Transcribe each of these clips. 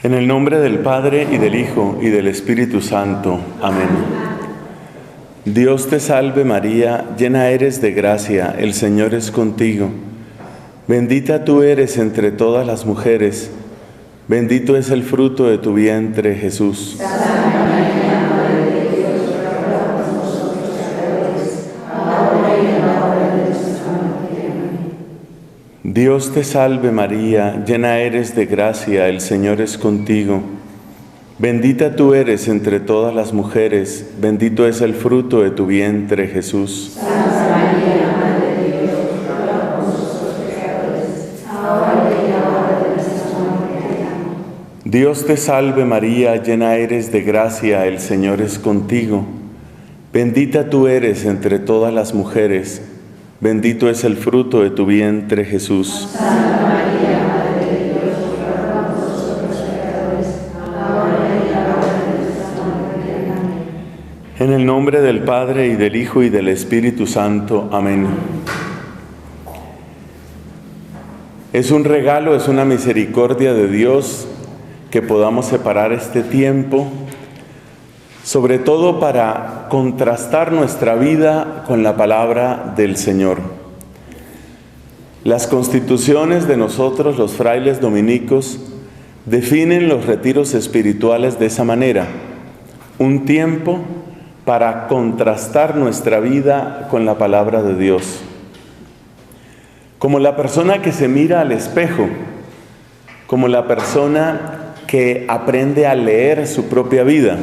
En el nombre del Padre, y del Hijo, y del Espíritu Santo. Amén. Dios te salve María, llena eres de gracia, el Señor es contigo. Bendita tú eres entre todas las mujeres, bendito es el fruto de tu vientre, Jesús. Santa María, Madre de Dios, ruega por nosotros pecadores, ahora y en la hora de nuestra muerte. Amén. Dios te salve María, llena eres de gracia, el Señor es contigo. Bendita tú eres entre todas las mujeres, bendito es el fruto de tu vientre, Jesús. Santa María, Madre de Dios, ruega por nosotros pecadores, ahora y en la hora de nuestra muerte. Amén. Dios te salve María, llena eres de gracia, el Señor es contigo. Bendita tú eres entre todas las mujeres, bendito es el fruto de tu vientre, Jesús. Santa María, Madre de Dios, ruega por nosotros pecadores, ahora y en la hora de nuestra muerte. Amén. En el nombre del Padre, y del Hijo, y del Espíritu Santo. Amén. Es un regalo, es una misericordia de Dios que podamos separar este tiempo, sobre todo para contrastar nuestra vida con la palabra del Señor. Las constituciones de nosotros, los frailes dominicos, definen los retiros espirituales de esa manera: un tiempo para contrastar nuestra vida con la palabra de Dios. Como la persona que se mira al espejo, como la persona que aprende a leer su propia vida,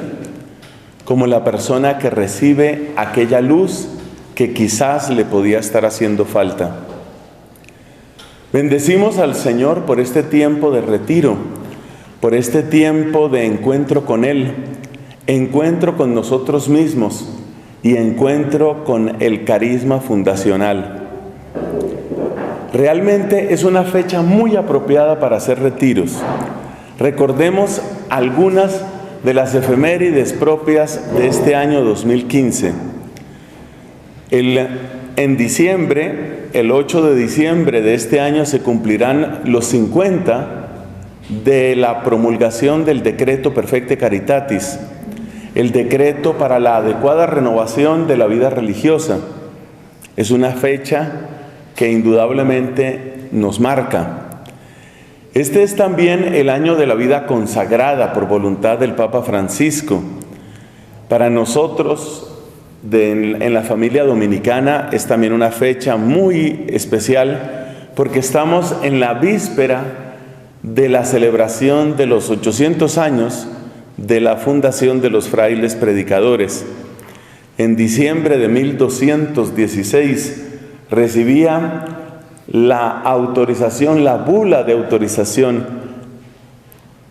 como la persona que recibe aquella luz que quizás le podía estar haciendo falta. Bendecimos al Señor por este tiempo de retiro, por este tiempo de encuentro con Él, encuentro con nosotros mismos y encuentro con el carisma fundacional. Realmente es una fecha muy apropiada para hacer retiros. Recordemos algunas de las efemérides propias de este año 2015. En diciembre, el 8 de diciembre de este año, se cumplirán los 50 de la promulgación del Decreto Perfecte Caritatis, el decreto para la adecuada renovación de la vida religiosa. Es una fecha que indudablemente nos marca. Este es también el año de la vida consagrada por voluntad del Papa Francisco. Para nosotros, en la familia dominicana, es también una fecha muy especial porque estamos en la víspera de la celebración de los 800 años de la fundación de los frailes predicadores. En diciembre de 1216 recibía la autorización, la bula de autorización,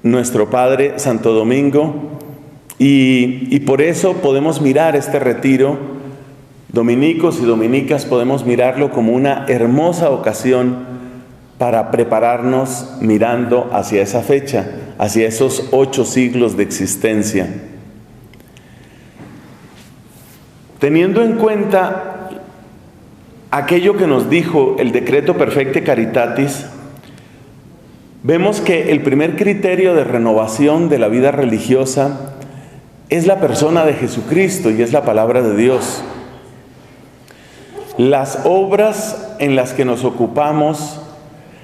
nuestro Padre Santo Domingo, y por eso podemos mirar este retiro, dominicos y dominicas, podemos mirarlo como una hermosa ocasión para prepararnos mirando hacia esa fecha, hacia esos 8 siglos de existencia. Teniendo en cuenta aquello que nos dijo el Decreto Perfecte Caritatis, vemos que el primer criterio de renovación de la vida religiosa es la persona de Jesucristo y es la palabra de Dios. Las obras en las que nos ocupamos,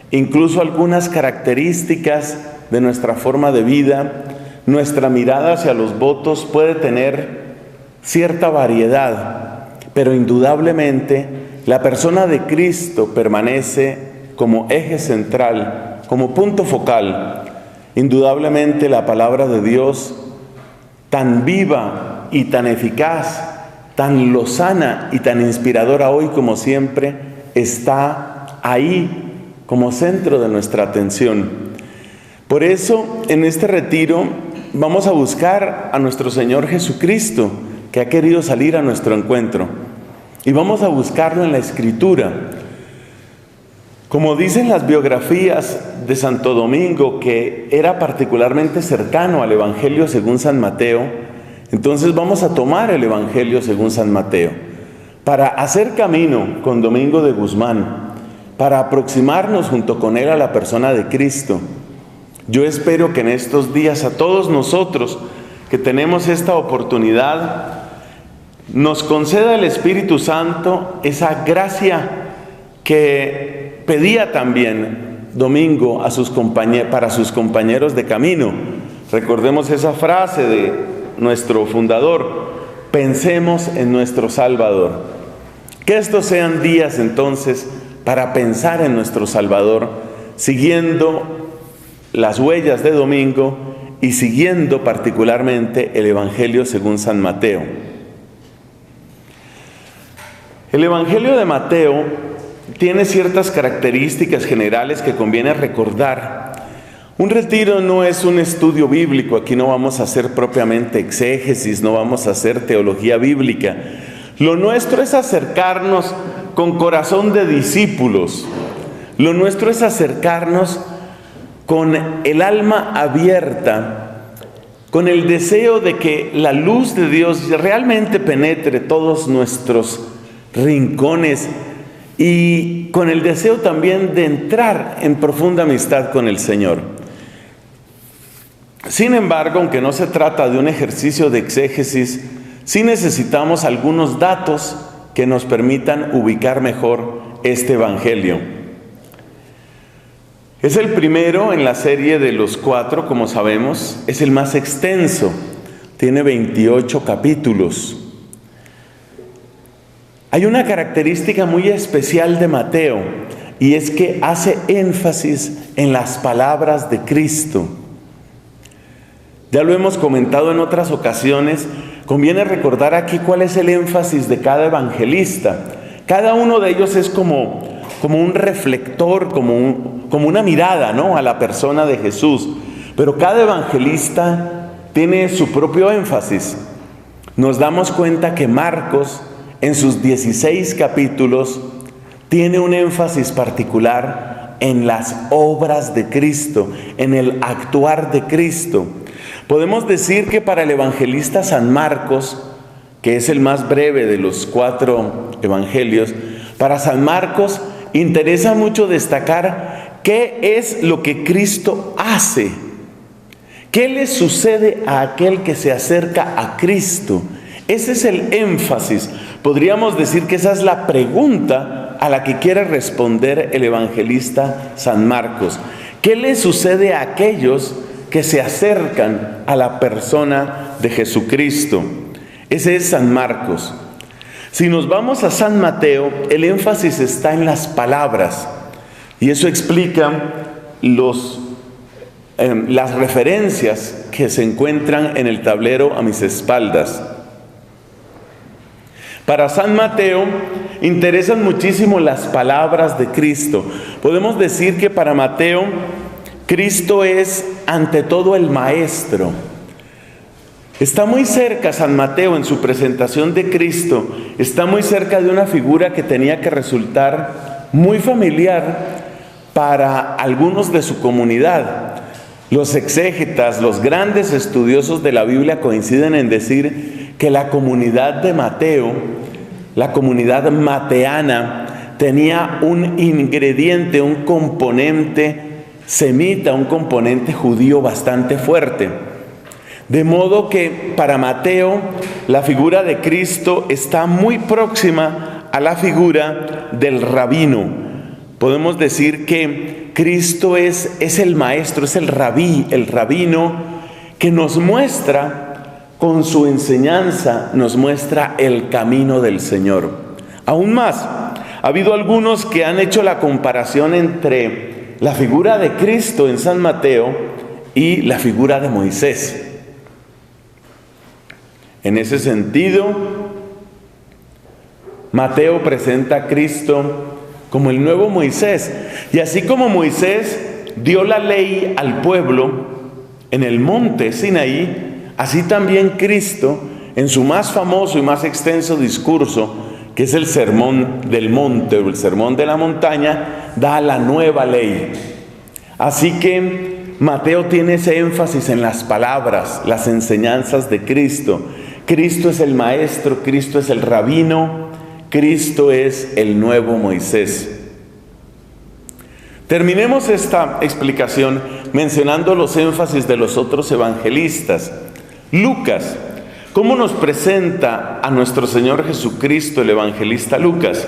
incluso algunas características de nuestra forma de vida, nuestra mirada hacia los votos puede tener cierta variedad, pero indudablemente la persona de Cristo permanece como eje central, como punto focal. Indudablemente la palabra de Dios, tan viva y tan eficaz, tan lozana y tan inspiradora hoy como siempre, está ahí como centro de nuestra atención. Por eso, en este retiro, vamos a buscar a nuestro Señor Jesucristo, que ha querido salir a nuestro encuentro. Y vamos a buscarlo en la Escritura. Como dicen las biografías de Santo Domingo, que era particularmente cercano al Evangelio según San Mateo, entonces vamos a tomar el Evangelio según San Mateo para hacer camino con Domingo de Guzmán, para aproximarnos junto con él a la persona de Cristo. Yo espero que en estos días a todos nosotros que tenemos esta oportunidad, nos conceda el Espíritu Santo esa gracia que pedía también Domingo para sus compañeros de camino. Recordemos esa frase de nuestro fundador: pensemos en nuestro Salvador. Que estos sean días entonces para pensar en nuestro Salvador, siguiendo las huellas de Domingo y siguiendo particularmente el Evangelio según San Mateo. El Evangelio de Mateo tiene ciertas características generales que conviene recordar. Un retiro no es un estudio bíblico, aquí no vamos a hacer propiamente exégesis, no vamos a hacer teología bíblica. Lo nuestro es acercarnos con corazón de discípulos. Lo nuestro es acercarnos con el alma abierta, con el deseo de que la luz de Dios realmente penetre todos nuestros rincones y con el deseo también de entrar en profunda amistad con el Señor. Sin embargo, aunque no se trata de un ejercicio de exégesis, sí necesitamos algunos datos que nos permitan ubicar mejor este Evangelio. Es el primero en la serie de los 4, como sabemos, es el más extenso, tiene 28 capítulos. Hay una característica muy especial de Mateo, y es que hace énfasis en las palabras de Cristo. Ya lo hemos comentado en otras ocasiones, conviene recordar aquí cuál es el énfasis de cada evangelista. Cada uno de ellos es como un reflector, como una mirada, ¿no?, a la persona de Jesús. Pero cada evangelista tiene su propio énfasis. Nos damos cuenta que Marcos, en sus 16 capítulos, tiene un énfasis particular en las obras de Cristo, en el actuar de Cristo. Podemos decir que para el evangelista San Marcos, que es el más breve de los 4 evangelios, para San Marcos interesa mucho destacar qué es lo que Cristo hace, qué le sucede a aquel que se acerca a Cristo. Ese es el énfasis. Podríamos decir que esa es la pregunta a la que quiere responder el evangelista San Marcos. ¿Qué le sucede a aquellos que se acercan a la persona de Jesucristo? Ese es San Marcos. Si nos vamos a San Mateo, el énfasis está en las palabras, y eso explica las referencias que se encuentran en el tablero a mis espaldas. Para San Mateo interesan muchísimo las palabras de Cristo. Podemos decir que para Mateo, Cristo es ante todo el Maestro. Está muy cerca San Mateo en su presentación de Cristo, está muy cerca de una figura que tenía que resultar muy familiar para algunos de su comunidad. Los exégetas, los grandes estudiosos de la Biblia coinciden en decir que la comunidad de Mateo, la comunidad mateana, tenía un ingrediente, un componente semita, un componente judío bastante fuerte. De modo que para Mateo la figura de Cristo está muy próxima a la figura del rabino. Podemos decir que Cristo es el maestro, es el rabino que nos muestra, con su enseñanza, nos muestra el camino del Señor. Aún más, ha habido algunos que han hecho la comparación entre la figura de Cristo en San Mateo y la figura de Moisés. En ese sentido, Mateo presenta a Cristo como el nuevo Moisés. Y así como Moisés dio la ley al pueblo en el monte Sinaí, así también Cristo, en su más famoso y más extenso discurso, que es el Sermón del Monte o el Sermón de la Montaña, da la nueva ley. Así que Mateo tiene ese énfasis en las palabras, las enseñanzas de Cristo. Cristo es el maestro, Cristo es el rabino, Cristo es el nuevo Moisés. Terminemos esta explicación mencionando los énfasis de los otros evangelistas. Lucas, ¿cómo nos presenta a nuestro Señor Jesucristo el evangelista Lucas?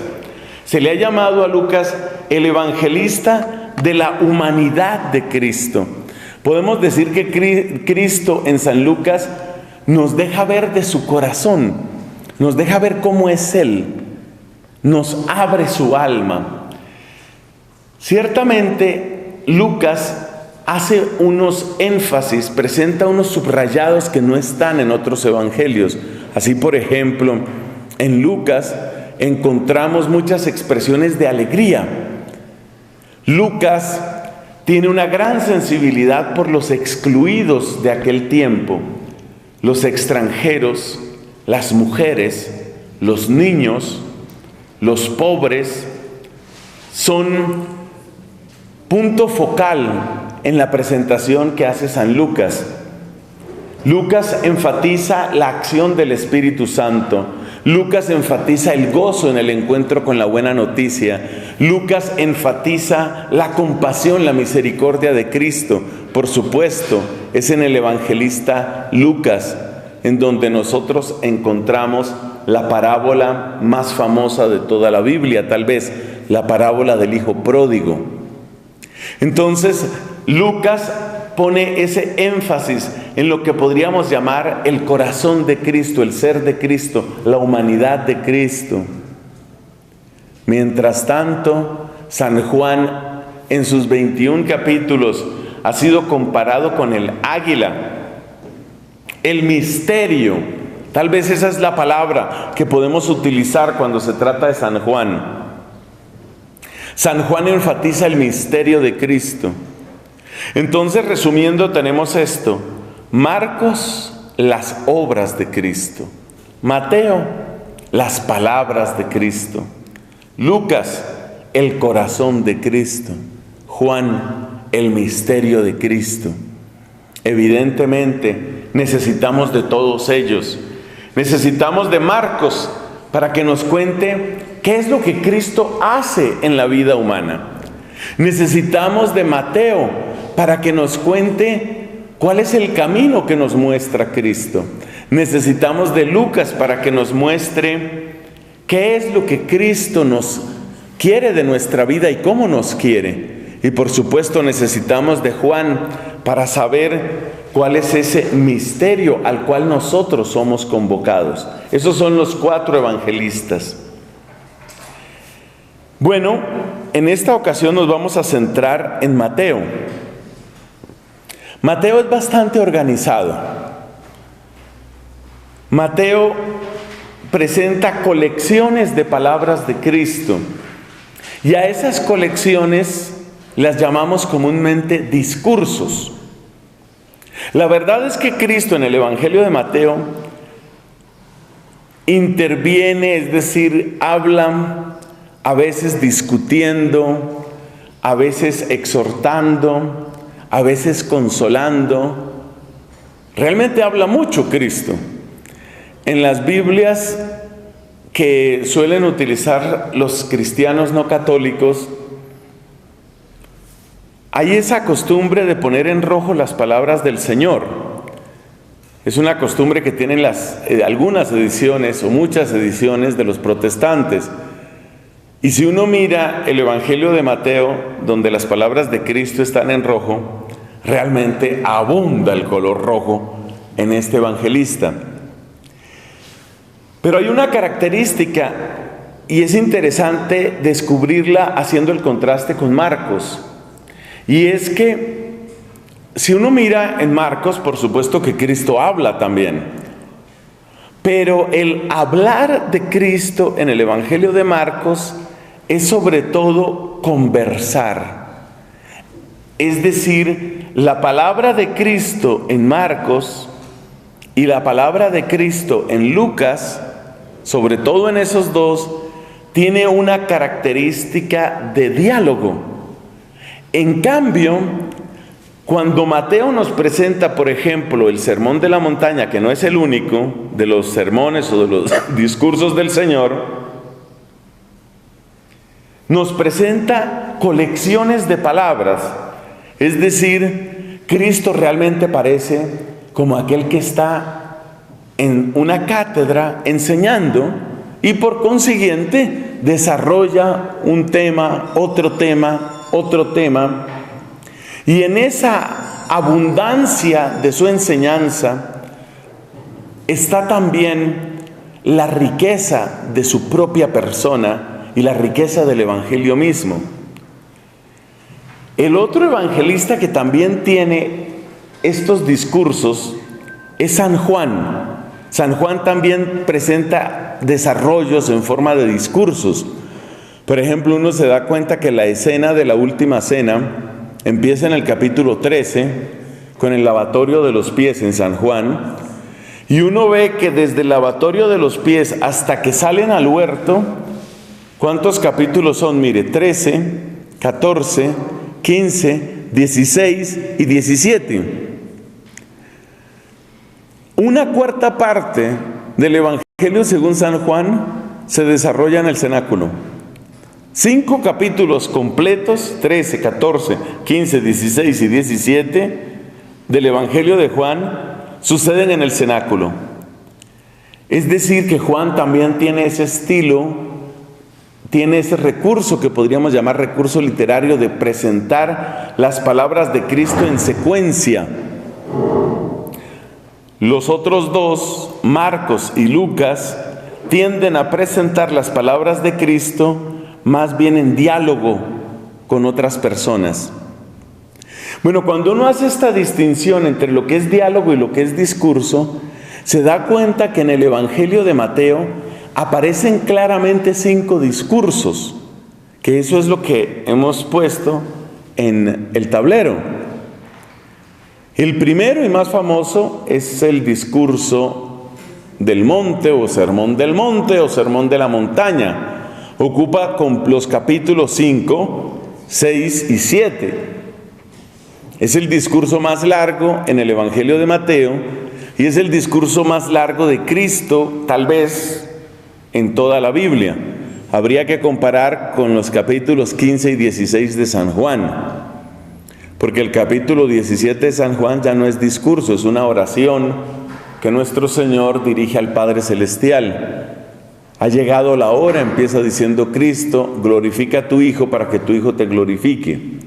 Se le ha llamado a Lucas el evangelista de la humanidad de Cristo. Podemos decir que Cristo en San Lucas nos deja ver de su corazón, nos deja ver cómo es Él, nos abre su alma. Ciertamente, Lucas hace unos énfasis, presenta unos subrayados que no están en otros evangelios. Así, por ejemplo, en Lucas encontramos muchas expresiones de alegría. Lucas tiene una gran sensibilidad por los excluidos de aquel tiempo, los extranjeros, las mujeres, los niños, los pobres, son punto focal en la presentación que hace San Lucas. Lucas enfatiza la acción del Espíritu Santo. Lucas enfatiza el gozo en el encuentro con la buena noticia. Lucas enfatiza la compasión, la misericordia de Cristo. Por supuesto, es en el evangelista Lucas en donde nosotros encontramos la parábola más famosa de toda la Biblia, tal vez la parábola del hijo pródigo. Entonces, Lucas pone ese énfasis en lo que podríamos llamar el corazón de Cristo, el ser de Cristo, la humanidad de Cristo. Mientras tanto, San Juan, en sus 21 capítulos, ha sido comparado con el águila, el misterio. Tal vez esa es la palabra que podemos utilizar cuando se trata de San Juan. San Juan enfatiza el misterio de Cristo. Entonces, resumiendo, tenemos esto: Marcos, las obras de Cristo; Mateo, las palabras de Cristo; Lucas, el corazón de Cristo; Juan, el misterio de Cristo. Evidentemente, necesitamos de todos ellos. Necesitamos de Marcos para que nos cuente qué es lo que Cristo hace en la vida humana. Necesitamos de Mateo para que nos cuente cuál es el camino que nos muestra Cristo. Necesitamos de Lucas para que nos muestre qué es lo que Cristo nos quiere de nuestra vida y cómo nos quiere. Y por supuesto necesitamos de Juan para saber cuál es ese misterio al cual nosotros somos convocados. Esos son los 4 evangelistas. Bueno, en esta ocasión nos vamos a centrar en Mateo. Mateo es bastante organizado. Mateo presenta colecciones de palabras de Cristo. Y a esas colecciones las llamamos comúnmente discursos. La verdad es que Cristo en el Evangelio de Mateo interviene, es decir, habla a veces discutiendo, a veces exhortando, a veces consolando. Realmente habla mucho Cristo. En las Biblias que suelen utilizar los cristianos no católicos, hay esa costumbre de poner en rojo las palabras del Señor. Es una costumbre que tienen algunas ediciones o muchas ediciones de los protestantes. Y si uno mira el Evangelio de Mateo, donde las palabras de Cristo están en rojo, realmente abunda el color rojo en este evangelista. Pero hay una característica, y es interesante descubrirla haciendo el contraste con Marcos. Y es que si uno mira en Marcos, por supuesto que Cristo habla también. Pero el hablar de Cristo en el Evangelio de Marcos es sobre todo conversar. Es decir, la palabra de Cristo en Marcos y la palabra de Cristo en Lucas, sobre todo en esos dos, tiene una característica de diálogo. En cambio, cuando Mateo nos presenta, por ejemplo, el Sermón de la Montaña, que no es el único de los sermones o de los discursos del Señor, nos presenta colecciones de palabras, es decir, Cristo realmente parece como aquel que está en una cátedra enseñando y por consiguiente desarrolla un tema, otro tema, otro tema. Y en esa abundancia de su enseñanza está también la riqueza de su propia persona y la riqueza del Evangelio mismo. El otro evangelista que también tiene estos discursos es San Juan. San Juan también presenta desarrollos en forma de discursos. Por ejemplo, uno se da cuenta que la escena de la última cena empieza en el capítulo 13 con el lavatorio de los pies en San Juan, y uno ve que desde el lavatorio de los pies hasta que salen al huerto, ¿cuántos capítulos son? Mire, 13, 14, 15, 16 y 17. Una cuarta parte del Evangelio según San Juan se desarrolla en el cenáculo. 5 capítulos completos, 13, 14, 15, 16 y 17 del Evangelio de Juan suceden en el cenáculo. Es decir, que Juan también tiene ese estilo, tiene ese recurso que podríamos llamar recurso literario de presentar las palabras de Cristo en secuencia. Los otros dos, Marcos y Lucas, tienden a presentar las palabras de Cristo más bien en diálogo con otras personas. Bueno, cuando uno hace esta distinción entre lo que es diálogo y lo que es discurso, se da cuenta que en el Evangelio de Mateo aparecen claramente 5 discursos, que eso es lo que hemos puesto en el tablero. El primero y más famoso es el discurso del monte, o sermón del monte, o sermón de la montaña. Ocupa con los capítulos 5, 6 y 7. Es el discurso más largo en el Evangelio de Mateo y es el discurso más largo de Cristo, tal vez, en toda la Biblia. Habría que comparar con los capítulos 15 y 16 de San Juan, porque el capítulo 17 de San Juan ya no es discurso, es una oración que nuestro Señor dirige al Padre Celestial. Ha llegado la hora, empieza diciendo Cristo, glorifica a tu Hijo para que tu Hijo te glorifique.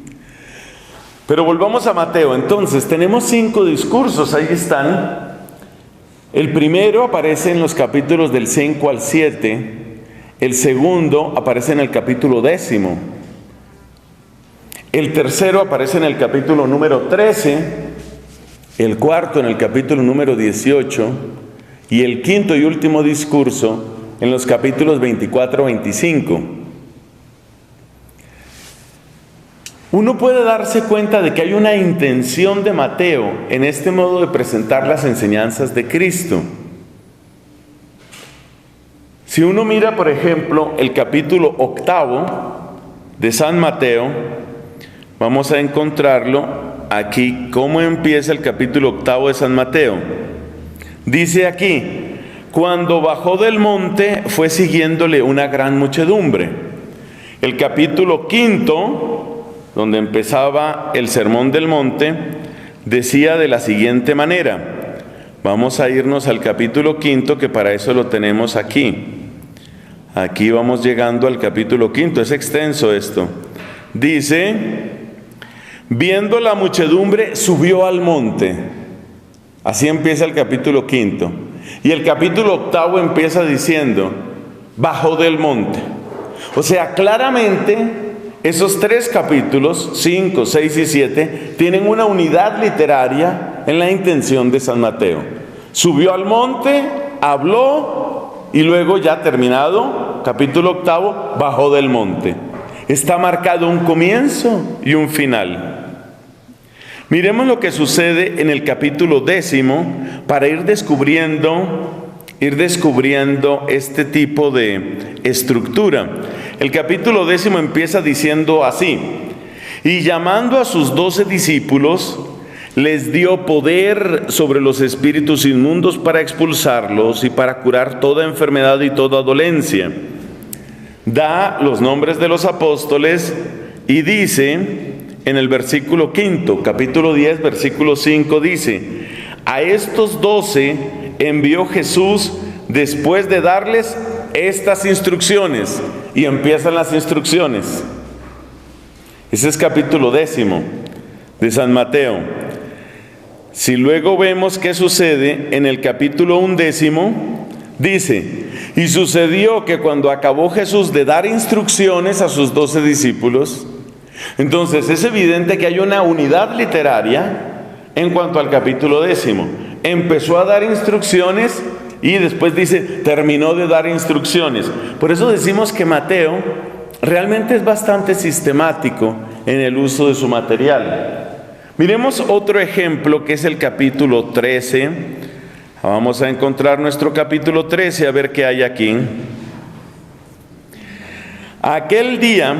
Pero volvamos a Mateo. Entonces, tenemos 5 discursos, ahí están. El primero aparece en los capítulos del 5 al 7. El segundo aparece en el capítulo 10. El tercero aparece en el capítulo número 13. El cuarto en el capítulo número 18. Y el quinto y último discurso en los capítulos 24 y 25. Uno puede darse cuenta de que hay una intención de Mateo en este modo de presentar las enseñanzas de Cristo. Si uno mira, por ejemplo, el capítulo 8 de San Mateo, vamos a encontrarlo aquí. ¿Cómo empieza el capítulo 8 de San Mateo? Dice aquí: cuando bajó del monte fue siguiéndole una gran muchedumbre. El capítulo 5, donde empezaba el sermón del monte, decía de la siguiente manera. Vamos a irnos al capítulo 5, que para eso lo tenemos aquí. Aquí vamos llegando al capítulo 5, es extenso esto. Dice: viendo la muchedumbre, subió al monte. Así empieza el capítulo 5. Y el capítulo 8 empieza diciendo: bajó del monte. O sea, claramente esos 3 capítulos, 5, 6 y 7, tienen una unidad literaria en la intención de San Mateo. Subió al monte, habló y luego, ya terminado, capítulo 8, bajó del monte. Está marcado un comienzo y un final. Miremos lo que sucede en el capítulo 10 para ir descubriendo este tipo de estructura. El capítulo 10 empieza diciendo así: y llamando a sus 12 discípulos, les dio poder sobre los espíritus inmundos para expulsarlos y para curar toda enfermedad y toda dolencia. Da los nombres de los apóstoles y dice: en el versículo 5, capítulo 10, versículo 5 dice: a estos 12 envió Jesús después de darles estas instrucciones. Y empiezan las instrucciones. Ese es capítulo 10 de San Mateo. Si luego vemos qué sucede en el capítulo 11, dice: y sucedió que cuando acabó Jesús de dar instrucciones a sus 12 discípulos, entonces es evidente que hay una unidad literaria en cuanto al capítulo 10. Empezó a dar instrucciones y después dice, terminó de dar instrucciones. Por eso decimos que Mateo realmente es bastante sistemático en el uso de su material. Miremos otro ejemplo que es el capítulo 13. Vamos a encontrar nuestro capítulo 13 a ver qué hay aquí. Aquel día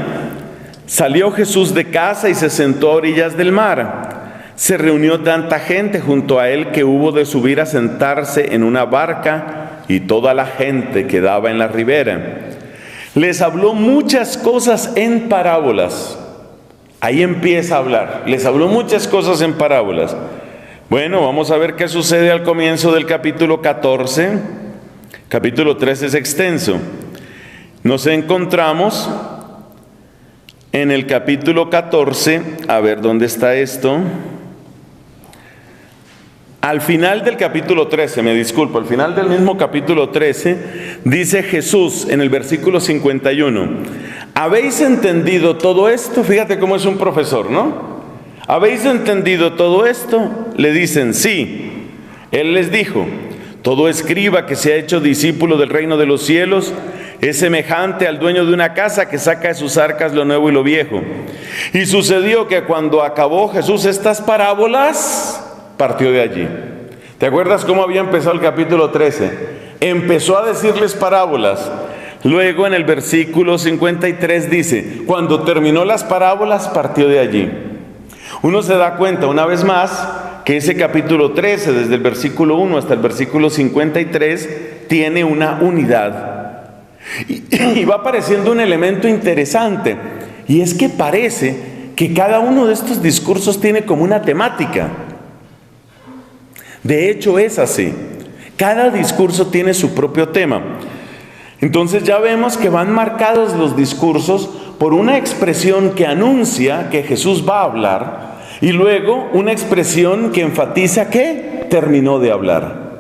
salió Jesús de casa y se sentó a orillas del mar. Se reunió tanta gente junto a él que hubo de subir a sentarse en una barca, y toda la gente quedaba en la ribera. Les habló muchas cosas en parábolas. Ahí empieza a hablar. Les habló muchas cosas en parábolas. Bueno, vamos a ver qué sucede al comienzo del capítulo 14. Capítulo 13 es extenso. Nos encontramos en el capítulo 14. A ver, ¿dónde está esto? Al final del capítulo 13, me disculpo, al final del mismo capítulo 13, dice Jesús en el versículo 51, ¿habéis entendido todo esto? Fíjate cómo es un profesor, ¿no? ¿Habéis entendido todo esto? Le dicen, sí. Él les dijo, todo escriba que se ha hecho discípulo del reino de los cielos es semejante al dueño de una casa que saca de sus arcas lo nuevo y lo viejo. Y sucedió que cuando acabó Jesús estas parábolas, partió de allí. ¿Te acuerdas cómo había empezado el capítulo 13? Empezó a decirles parábolas. Luego en el versículo 53 dice, cuando terminó las parábolas, partió de allí. Uno se da cuenta una vez más que ese capítulo 13, desde el versículo 1 hasta el versículo 53, tiene una unidad. Y va apareciendo un elemento interesante, y es que parece que cada uno de estos discursos tiene como una temática. De hecho es así, cada discurso tiene su propio tema. Entonces ya vemos que van marcados los discursos por una expresión que anuncia que Jesús va a hablar, y luego una expresión que enfatiza que terminó de hablar.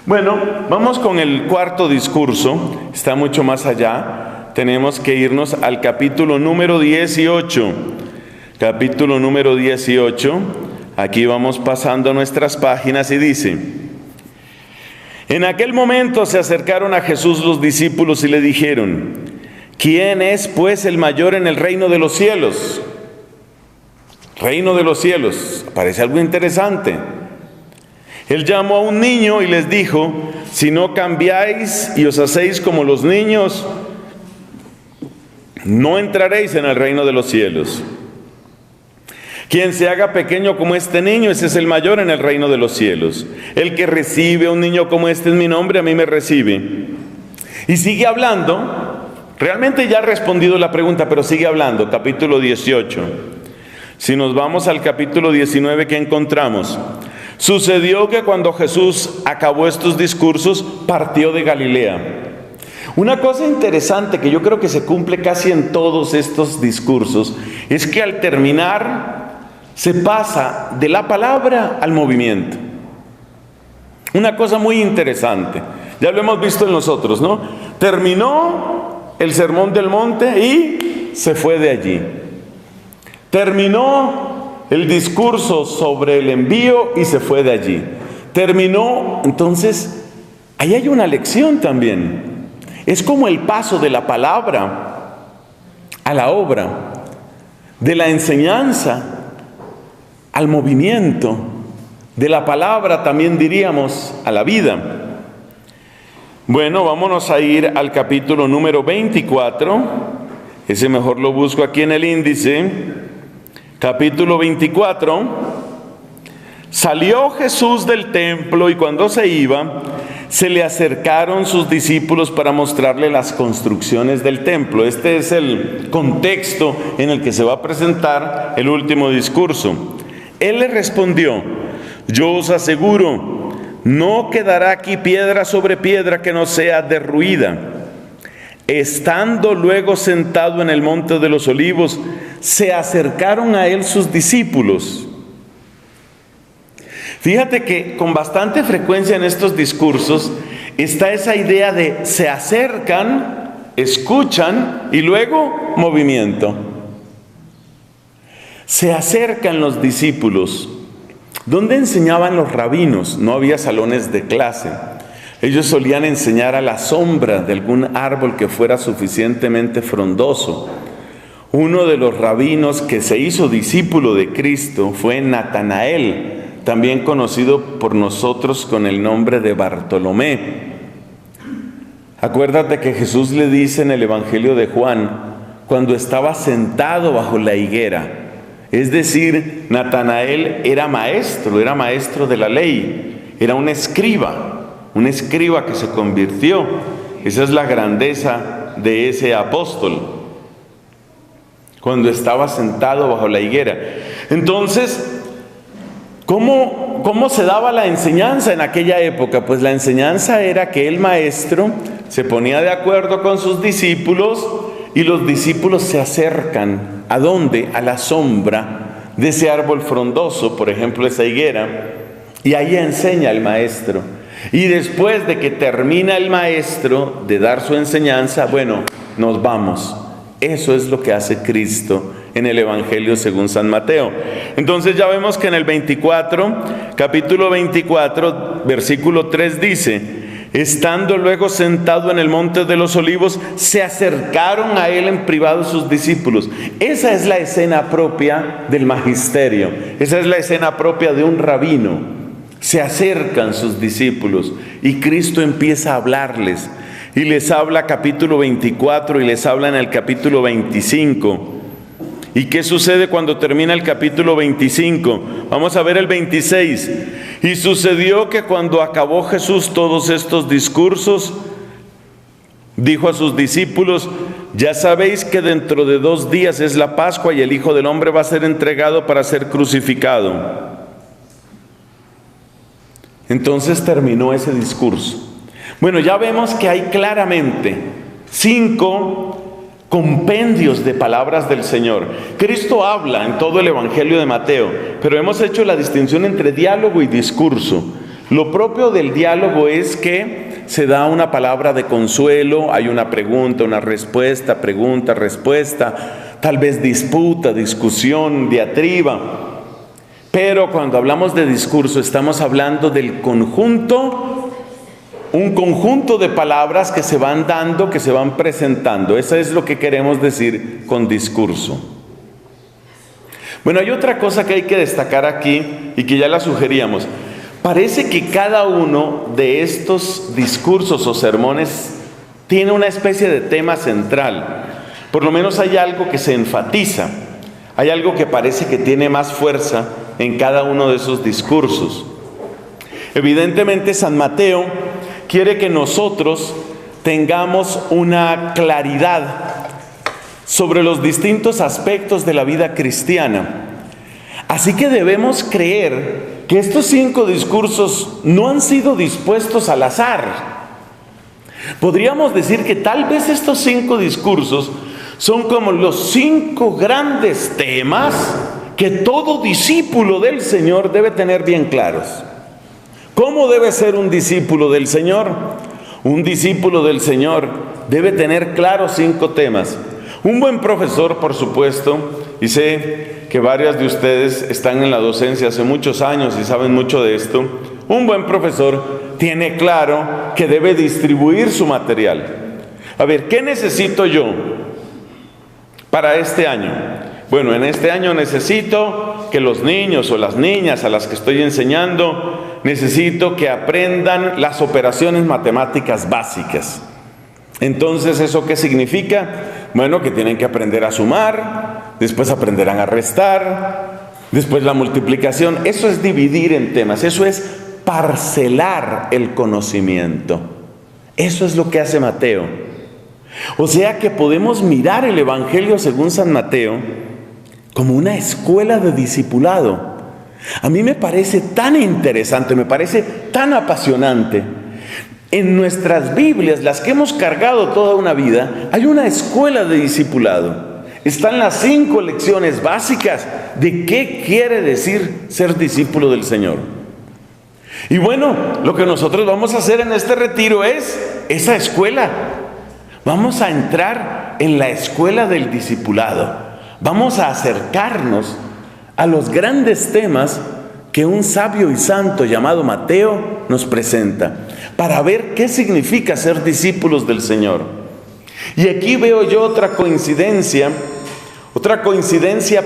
Bueno, vamos con el cuarto discurso, está mucho más allá. Tenemos que irnos al capítulo número 18. Capítulo número 18. Aquí vamos pasando nuestras páginas y dice: en aquel momento se acercaron a Jesús los discípulos y le dijeron: ¿quién es pues el mayor en el reino de los cielos? Reino de los cielos, parece algo interesante. Él llamó a un niño y les dijo: si no cambiáis y os hacéis como los niños, no entraréis en el reino de los cielos. Quien se haga pequeño como este niño, ese es el mayor en el reino de los cielos. El que recibe a un niño como este en mi nombre, a mí me recibe. Y sigue hablando. Realmente ya ha respondido la pregunta, pero sigue hablando. Capítulo 18. Si nos vamos al capítulo 19, ¿qué encontramos? Sucedió que cuando Jesús acabó estos discursos, partió de Galilea. Una cosa interesante que yo creo que se cumple casi en todos estos discursos es que al terminar se pasa de la palabra al movimiento. Una cosa muy interesante. Ya lo hemos visto en nosotros, ¿no? Terminó el sermón del monte y se fue de allí. Terminó el discurso sobre el envío y se fue de allí. Terminó, entonces, ahí hay una lección también. Es como el paso de la palabra a la obra, de la enseñanza al movimiento, de la palabra también diríamos a la vida. Bueno, vámonos a ir al capítulo número 24. Ese mejor lo busco aquí en el índice. Capítulo 24. Salió Jesús del templo y cuando se iba, se le acercaron sus discípulos para mostrarle las construcciones del templo. Este es el contexto en el que se va a presentar el último discurso. Él les respondió: yo os aseguro, no quedará aquí piedra sobre piedra que no sea derruida. Estando luego sentado en el monte de los olivos, se acercaron a él sus discípulos. Fíjate que con bastante frecuencia en estos discursos está esa idea de se acercan, escuchan y luego movimiento. Se acercan los discípulos. ¿Dónde enseñaban los rabinos? No había salones de clase. Ellos solían enseñar a la sombra de algún árbol que fuera suficientemente frondoso. Uno de los rabinos que se hizo discípulo de Cristo fue Natanael, también conocido por nosotros con el nombre de Bartolomé. Acuérdate que Jesús le dice en el Evangelio de Juan, cuando estaba sentado bajo la higuera, es decir, Natanael era maestro de la ley, era un escriba que se convirtió. Esa es la grandeza de ese apóstol, cuando estaba sentado bajo la higuera. Entonces, ¿cómo se daba la enseñanza en aquella época? Pues la enseñanza era que el maestro se ponía de acuerdo con sus discípulos y los discípulos se acercan. ¿A dónde? A la sombra de ese árbol frondoso, por ejemplo esa higuera, y ahí enseña el maestro. Y después de que termina el maestro de dar su enseñanza, bueno, nos vamos. Eso es lo que hace Cristo en el Evangelio según San Mateo. Entonces ya vemos que en el capítulo 24, versículo 3 dice: estando luego sentado en el monte de los olivos, se acercaron a él en privado sus discípulos. Esa es la escena propia del magisterio. Esa es la escena propia de un rabino. Se acercan sus discípulos y Cristo empieza a hablarles. Y les habla capítulo 24 y les habla en el capítulo 25. ¿Y qué sucede cuando termina el capítulo 25? Vamos a ver el 26. Y sucedió que cuando acabó Jesús todos estos discursos, dijo a sus discípulos: ya sabéis que dentro de 2 días es la Pascua y el Hijo del Hombre va a ser entregado para ser crucificado. Entonces terminó ese discurso. Bueno, ya vemos que hay claramente 5 compendios de palabras del Señor. Cristo habla en todo el Evangelio de Mateo, pero hemos hecho la distinción entre diálogo y discurso. Lo propio del diálogo es que se da una palabra de consuelo, hay una pregunta, una respuesta, pregunta, respuesta, tal vez disputa, discusión, diatriba. Pero cuando hablamos de discurso estamos hablando del conjunto, un conjunto de palabras que se van dando, que se van presentando. Eso es lo que queremos decir con discurso. Bueno, hay otra cosa que hay que destacar aquí y que ya la sugeríamos. Parece que cada uno de estos discursos o sermones tiene una especie de tema central. Por lo menos hay algo que se enfatiza. Hay algo que parece que tiene más fuerza en cada uno de esos discursos. Evidentemente San Mateo quiere que nosotros tengamos una claridad sobre los distintos aspectos de la vida cristiana. Así que debemos creer que estos 5 discursos no han sido dispuestos al azar. Podríamos decir que tal vez estos 5 discursos son como los 5 grandes temas que todo discípulo del Señor debe tener bien claros. ¿Cómo debe ser un discípulo del Señor? Un discípulo del Señor debe tener claros 5 temas. Un buen profesor, por supuesto, y sé que varias de ustedes están en la docencia hace muchos años y saben mucho de esto. Un buen profesor tiene claro que debe distribuir su material. A ver, ¿qué necesito yo para este año? Bueno, en este año necesito que los niños o las niñas a las que estoy enseñando, necesito que aprendan las operaciones matemáticas básicas. Entonces, ¿eso qué significa? Bueno, que tienen que aprender a sumar, después aprenderán a restar, después la multiplicación. Eso es dividir en temas, eso es parcelar el conocimiento. Eso es lo que hace Mateo. O sea que podemos mirar el Evangelio según San Mateo como una escuela de discipulado. A mí me parece tan interesante, me parece tan apasionante. En nuestras Biblias, las que hemos cargado toda una vida, hay una escuela de discipulado. Están las 5 lecciones básicas de qué quiere decir ser discípulo del Señor. Y bueno, lo que nosotros vamos a hacer en este retiro es esa escuela. Vamos a entrar en la escuela del discipulado. Vamos a acercarnos a los grandes temas que un sabio y santo llamado Mateo nos presenta, para ver qué significa ser discípulos del Señor. Y aquí veo yo otra coincidencia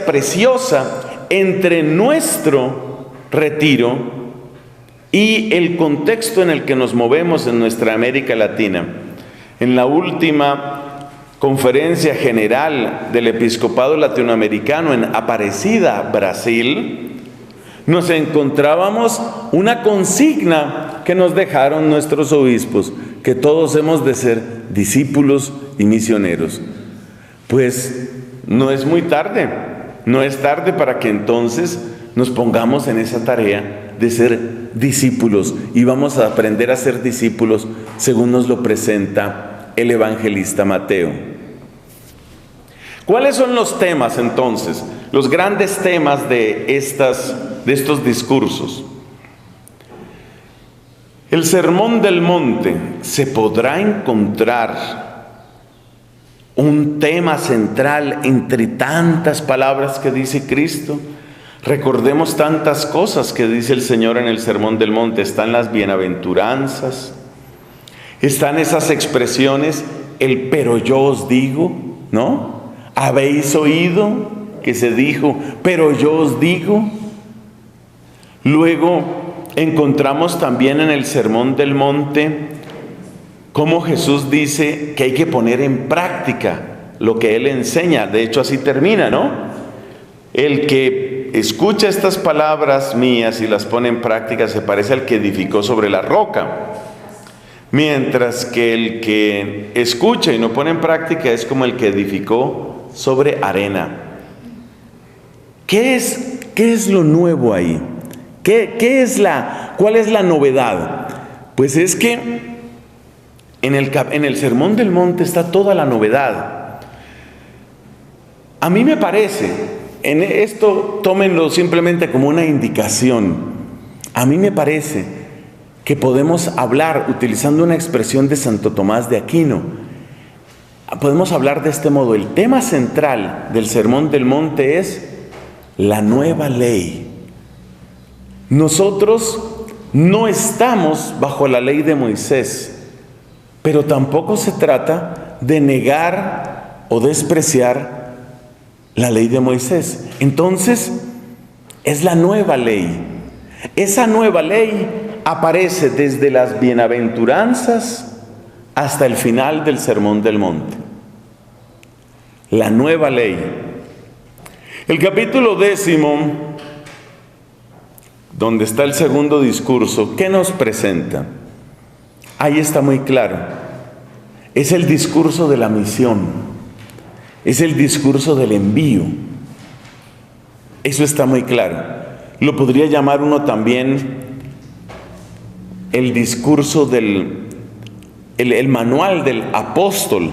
preciosa entre nuestro retiro y el contexto en el que nos movemos en nuestra América Latina. En la última Conferencia General del Episcopado Latinoamericano en Aparecida, Brasil, nos encontrábamos una consigna que nos dejaron nuestros obispos, que todos hemos de ser discípulos y misioneros. Pues no es muy tarde, no es tarde para que entonces nos pongamos en esa tarea de ser discípulos, y vamos a aprender a ser discípulos según nos lo presenta el evangelista Mateo. ¿Cuáles son los temas entonces? Los grandes temas de estos discursos. El Sermón del Monte. ¿Se podrá encontrar un tema central entre tantas palabras que dice Cristo? Recordemos tantas cosas que dice el Señor en el Sermón del Monte. Están las bienaventuranzas, están esas expresiones, el pero yo os digo, ¿no? Habéis oído que se dijo, pero yo os digo. Luego encontramos también en el Sermón del Monte cómo Jesús dice que hay que poner en práctica lo que Él enseña. De hecho, así termina, ¿no? El que escucha estas palabras mías y las pone en práctica se parece al que edificó sobre la roca. Mientras que el que escucha y no pone en práctica es como el que edificó sobre arena. ¿Qué es lo nuevo ahí? ¿Cuál es la novedad? Pues es que en el Sermón del Monte está toda la novedad. A mí me parece, en esto tómenlo simplemente como una indicación, a mí me parece que podemos hablar, utilizando una expresión de Santo Tomás de Aquino, podemos hablar de este modo. El tema central del Sermón del Monte es la nueva ley. Nosotros no estamos bajo la ley de Moisés, pero tampoco se trata de negar o despreciar la ley de Moisés. Entonces, es la nueva ley. Esa nueva ley aparece desde las bienaventuranzas hasta el final del Sermón del Monte. La nueva ley. El capítulo 10, donde está el segundo discurso, ¿qué nos presenta? Ahí está muy claro. Es el discurso de la misión. Es el discurso del envío. Eso está muy claro. Lo podría llamar uno también el discurso el manual del apóstol.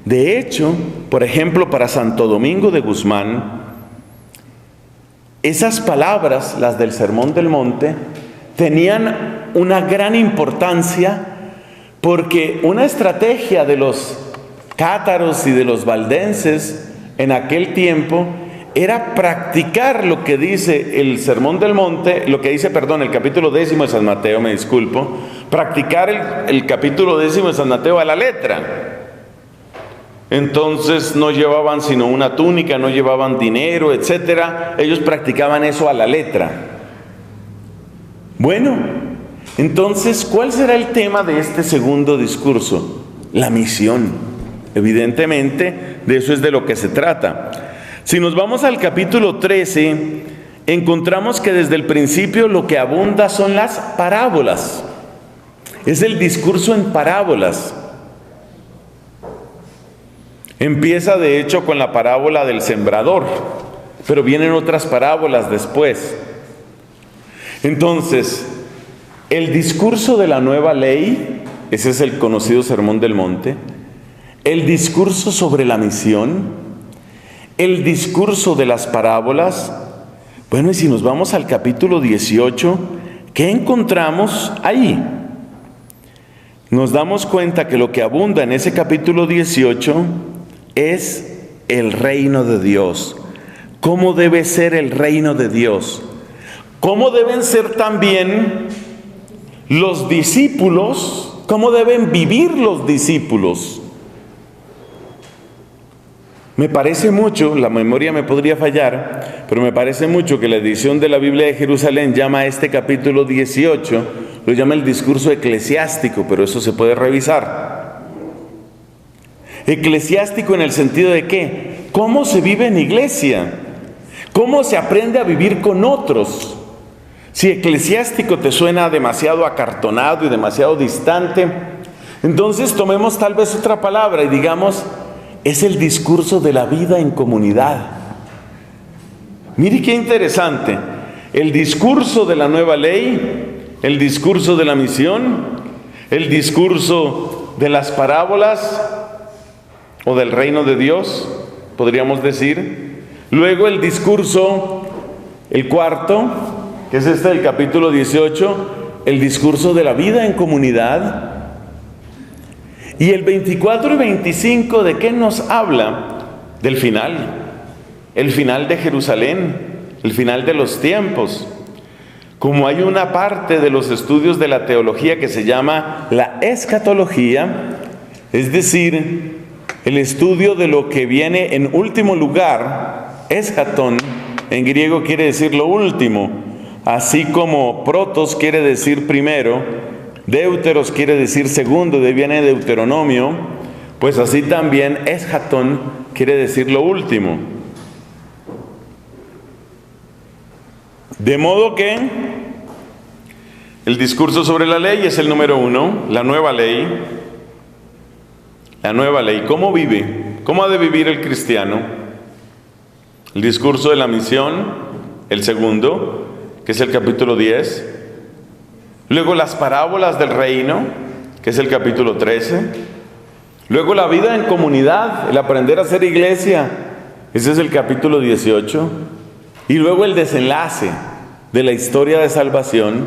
De hecho, por ejemplo, para Santo Domingo de Guzmán, esas palabras, las del Sermón del Monte, tenían una gran importancia, porque una estrategia de los cátaros y de los valdenses en aquel tiempo era practicar lo que dice el Sermón del Monte, el capítulo 10 de San Mateo, me disculpo, practicar el capítulo 10 de San Mateo a la letra. Entonces no llevaban sino una túnica, no llevaban dinero, etcétera. Ellos practicaban eso a la letra. Bueno, entonces, ¿cuál será el tema de este segundo discurso? La misión. Evidentemente, de eso es de lo que se trata. Si nos vamos al capítulo 13, encontramos que desde el principio lo que abunda son las parábolas. Es el discurso en parábolas. Empieza de hecho con la parábola del sembrador, pero vienen otras parábolas después. Entonces, el discurso de la nueva ley, ese es el conocido Sermón del Monte, el discurso sobre la misión, el discurso de las parábolas. Bueno, y si nos vamos al capítulo 18, ¿qué encontramos ahí? Nos damos cuenta que lo que abunda en ese capítulo 18 es el reino de Dios. ¿Cómo debe ser el reino de Dios? ¿Cómo deben ser también los discípulos? ¿Cómo deben vivir los discípulos? Me parece mucho, la memoria me podría fallar, pero me parece mucho que la edición de la Biblia de Jerusalén llama a este capítulo 18, lo llama el discurso eclesiástico, pero eso se puede revisar. Eclesiástico en el sentido de ¿qué? ¿Cómo se vive en iglesia? ¿Cómo se aprende a vivir con otros? Si eclesiástico te suena demasiado acartonado y demasiado distante, entonces tomemos tal vez otra palabra y digamos, es el discurso de la vida en comunidad. Mire qué interesante, el discurso de la nueva ley, el discurso de la misión, el discurso de las parábolas o del reino de Dios, podríamos decir. Luego el discurso, el cuarto, que es este del capítulo 18, el discurso de la vida en comunidad. Y el 24 y 25, ¿de qué nos habla? Del final, el final de Jerusalén, el final de los tiempos. Como hay una parte de los estudios de la teología que se llama la escatología, es decir, el estudio de lo que viene en último lugar, eschaton, en griego quiere decir lo último, así como protos quiere decir primero, Deuteros quiere decir segundo, de viene Deuteronomio, pues así también eschaton quiere decir lo último. De modo que el discurso sobre la ley es el número 1, la nueva ley. La nueva ley, ¿cómo vive? ¿Cómo ha de vivir el cristiano? El discurso de la misión, el segundo, que es el capítulo 10. Luego las parábolas del reino, que es el capítulo 13. Luego la vida en comunidad, el aprender a hacer iglesia, ese es el capítulo 18. Y luego el desenlace de la historia de salvación,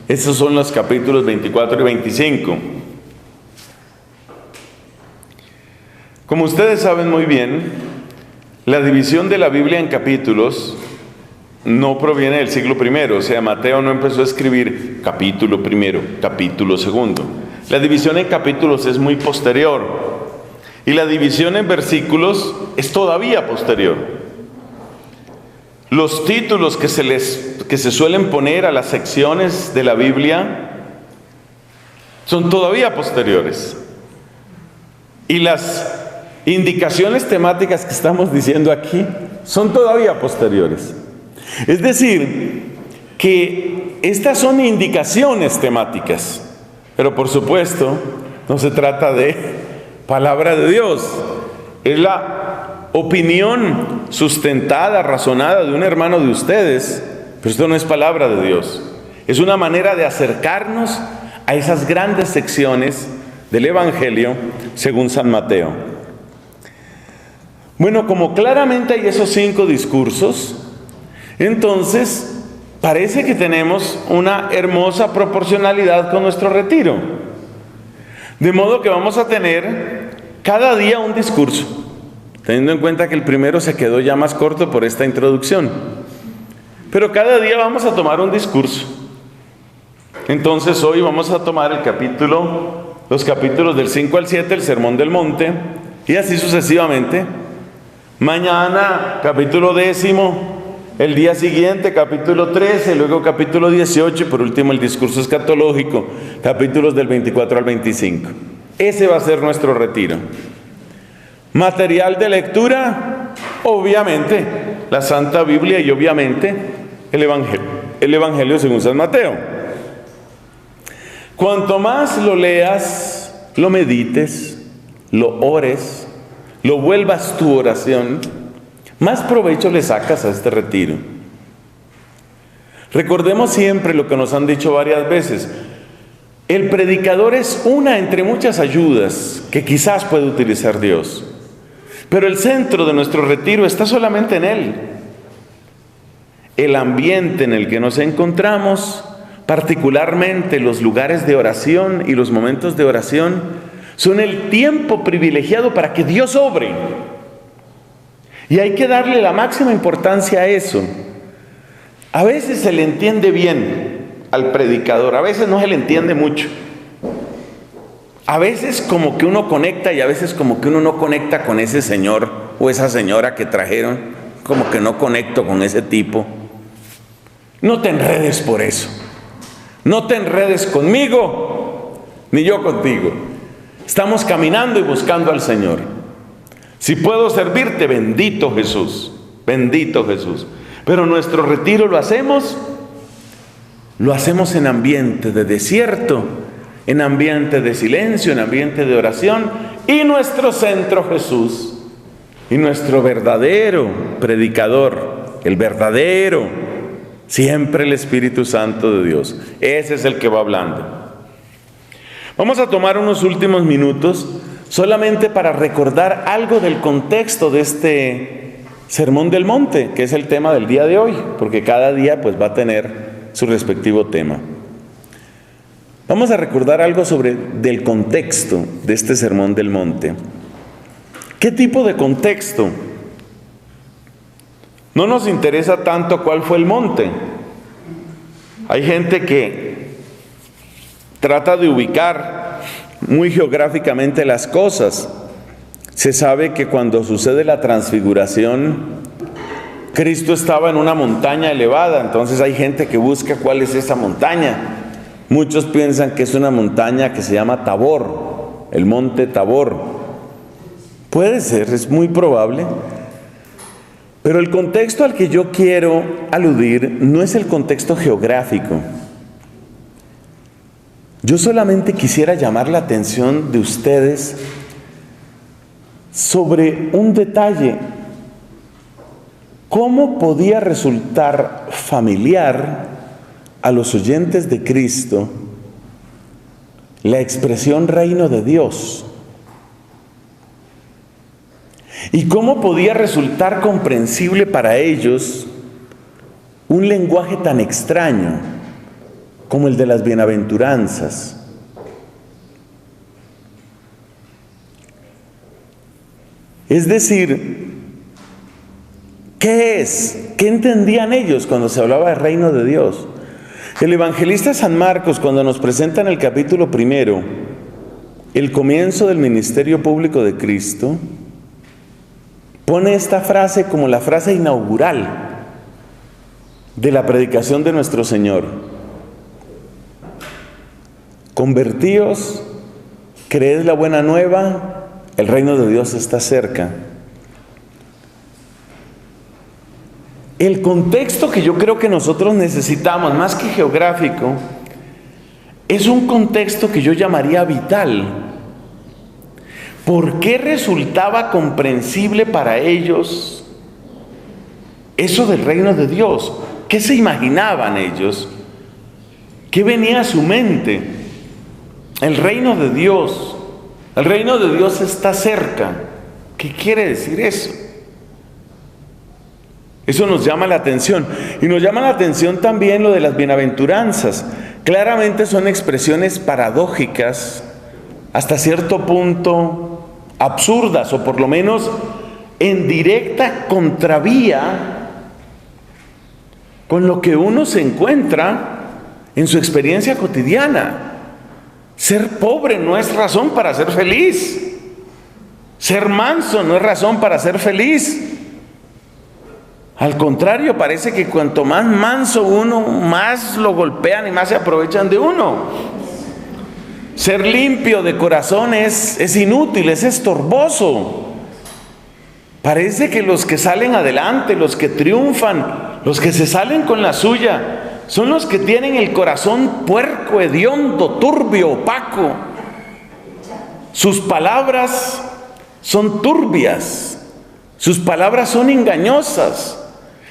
esos son los capítulos 24 y 25. Como ustedes saben muy bien, la división de la Biblia en capítulos no proviene del siglo I, o sea, Mateo no empezó a escribir capítulo primero, capítulo segundo. La división en capítulos es muy posterior y la división en versículos es todavía posterior. Los títulos que se suelen poner a las secciones de la Biblia son todavía posteriores. Y las indicaciones temáticas que estamos diciendo aquí son todavía posteriores. Es decir, que estas son indicaciones temáticas, pero por supuesto no se trata de palabra de Dios. Es la opinión sustentada, razonada de un hermano de ustedes, pero esto no es palabra de Dios. Es una manera de acercarnos a esas grandes secciones del Evangelio según San Mateo. Bueno, como claramente hay esos 5 discursos, entonces parece que tenemos una hermosa proporcionalidad con nuestro retiro. De modo que vamos a tener cada día un discurso, teniendo en cuenta que el primero se quedó ya más corto por esta introducción. Pero cada día vamos a tomar un discurso. Entonces hoy vamos a tomar los capítulos del 5 al 7, el Sermón del Monte, y así sucesivamente. Mañana, capítulo 10, el día siguiente, capítulo 13, luego capítulo 18, y por último el discurso escatológico, capítulos del 24 al 25. Ese va a ser nuestro retiro. Material de lectura, obviamente, la Santa Biblia y obviamente el Evangelio según San Mateo. Cuanto más lo leas, lo medites, lo ores, lo vuelvas tu oración, más provecho le sacas a este retiro. Recordemos siempre lo que nos han dicho varias veces. El predicador es una entre muchas ayudas que quizás puede utilizar Dios. Pero el centro de nuestro retiro está solamente en Él. El ambiente en el que nos encontramos, particularmente los lugares de oración y los momentos de oración, son el tiempo privilegiado para que Dios obre. Y hay que darle la máxima importancia a eso. A veces se le entiende bien al predicador, a veces no se le entiende mucho. A veces como que uno conecta y a veces como que uno no conecta con ese señor o esa señora que trajeron, como que no conecto con ese tipo. No te enredes por eso. No te enredes conmigo, ni yo contigo. Estamos caminando y buscando al Señor. Si puedo servirte, bendito Jesús, bendito Jesús. Pero nuestro retiro lo hacemos en ambiente de desierto, en ambiente de silencio, en ambiente de oración, y nuestro centro Jesús, y nuestro verdadero predicador, el verdadero, siempre el Espíritu Santo de Dios. Ese es el que va hablando. Vamos a tomar unos últimos minutos solamente para recordar algo del contexto de este Sermón del Monte, que es el tema del día de hoy, porque cada día pues va a tener su respectivo tema. Vamos a recordar algo del contexto de este Sermón del Monte. ¿Qué tipo de contexto? No nos interesa tanto cuál fue el monte. Hay gente que trata de ubicar muy geográficamente las cosas. Se sabe que cuando sucede la transfiguración, Cristo estaba en una montaña elevada, entonces hay gente que busca cuál es esa montaña. Muchos piensan que es una montaña que se llama Tabor, el monte Tabor. Puede ser, es muy probable. Pero el contexto al que yo quiero aludir no es el contexto geográfico. Yo solamente quisiera llamar la atención de ustedes sobre un detalle. ¿Cómo podía resultar familiar a los oyentes de Cristo la expresión reino de Dios? ¿Y cómo podía resultar comprensible para ellos un lenguaje tan extraño como el de las bienaventuranzas? Es decir, ¿qué es? ¿Qué entendían ellos cuando se hablaba del reino de Dios? El evangelista San Marcos, cuando nos presenta en el capítulo 1 el comienzo del ministerio público de Cristo, pone esta frase como la frase inaugural de la predicación de nuestro Señor. Convertíos, creed la buena nueva, el reino de Dios está cerca. El contexto que yo creo que nosotros necesitamos, más que geográfico, es un contexto que yo llamaría vital. ¿Por qué resultaba comprensible para ellos eso del reino de Dios? ¿Qué se imaginaban ellos? ¿Qué venía a su mente? El reino de Dios. El reino de Dios está cerca. ¿Qué quiere decir eso? Eso nos llama la atención. Y nos llama la atención también lo de las bienaventuranzas. Claramente son expresiones paradójicas, hasta cierto punto absurdas, o por lo menos en directa contravía con lo que uno se encuentra en su experiencia cotidiana. Ser pobre no es razón para ser feliz. Ser manso no es razón para ser feliz. Al contrario, parece que cuanto más manso uno, más lo golpean y más se aprovechan de uno. Ser limpio de corazón es inútil, es estorboso. Parece que los que salen adelante, los que triunfan, los que se salen con la suya, son los que tienen el corazón puerco, hediondo, turbio, opaco. Sus palabras son turbias, sus palabras son engañosas.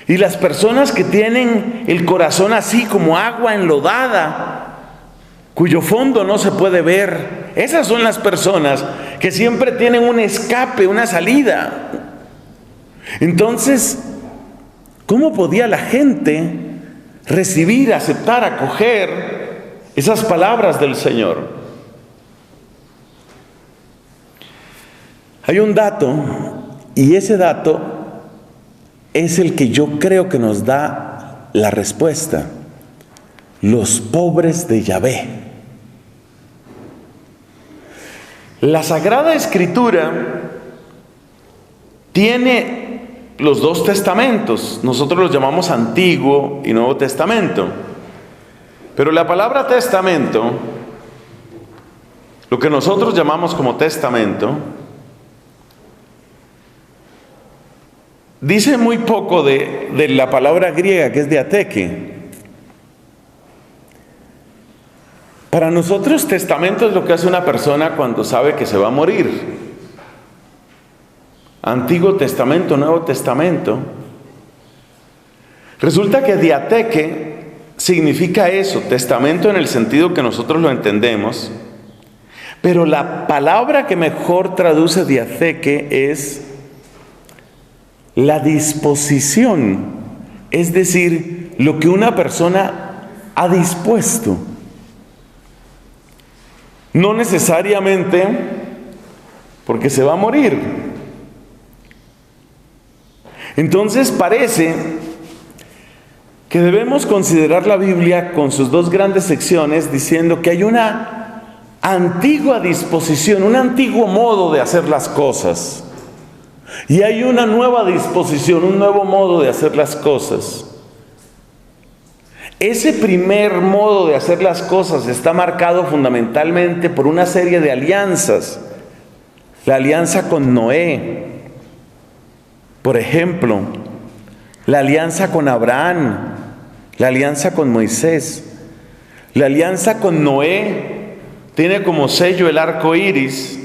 Y las personas que tienen el corazón así como agua enlodada, cuyo fondo no se puede ver, esas son las personas que siempre tienen un escape, una salida. Entonces, ¿cómo podía la gente recibir, aceptar, acoger esas palabras del Señor? Hay un dato, y ese dato es el que yo creo que nos da la respuesta. Los pobres de Yahvé. La Sagrada Escritura tiene los dos testamentos. Nosotros los llamamos Antiguo y Nuevo Testamento. Pero la palabra testamento, lo que nosotros llamamos como testamento, dice muy poco de la palabra griega que es diateque. Para nosotros testamento es lo que hace una persona cuando sabe que se va a morir. Antiguo Testamento, Nuevo Testamento. Resulta que diateque significa eso, testamento en el sentido que nosotros lo entendemos, pero la palabra que mejor traduce diateque es la disposición, es decir, lo que una persona ha dispuesto. No necesariamente porque se va a morir. Entonces parece que debemos considerar la Biblia con sus dos grandes secciones diciendo que hay una antigua disposición, un antiguo modo de hacer las cosas. Y hay una nueva disposición, un nuevo modo de hacer las cosas. Ese primer modo de hacer las cosas está marcado fundamentalmente por una serie de alianzas. La alianza con Noé, por ejemplo, la alianza con Abraham, la alianza con Moisés. La alianza con Noé tiene como sello el arco iris,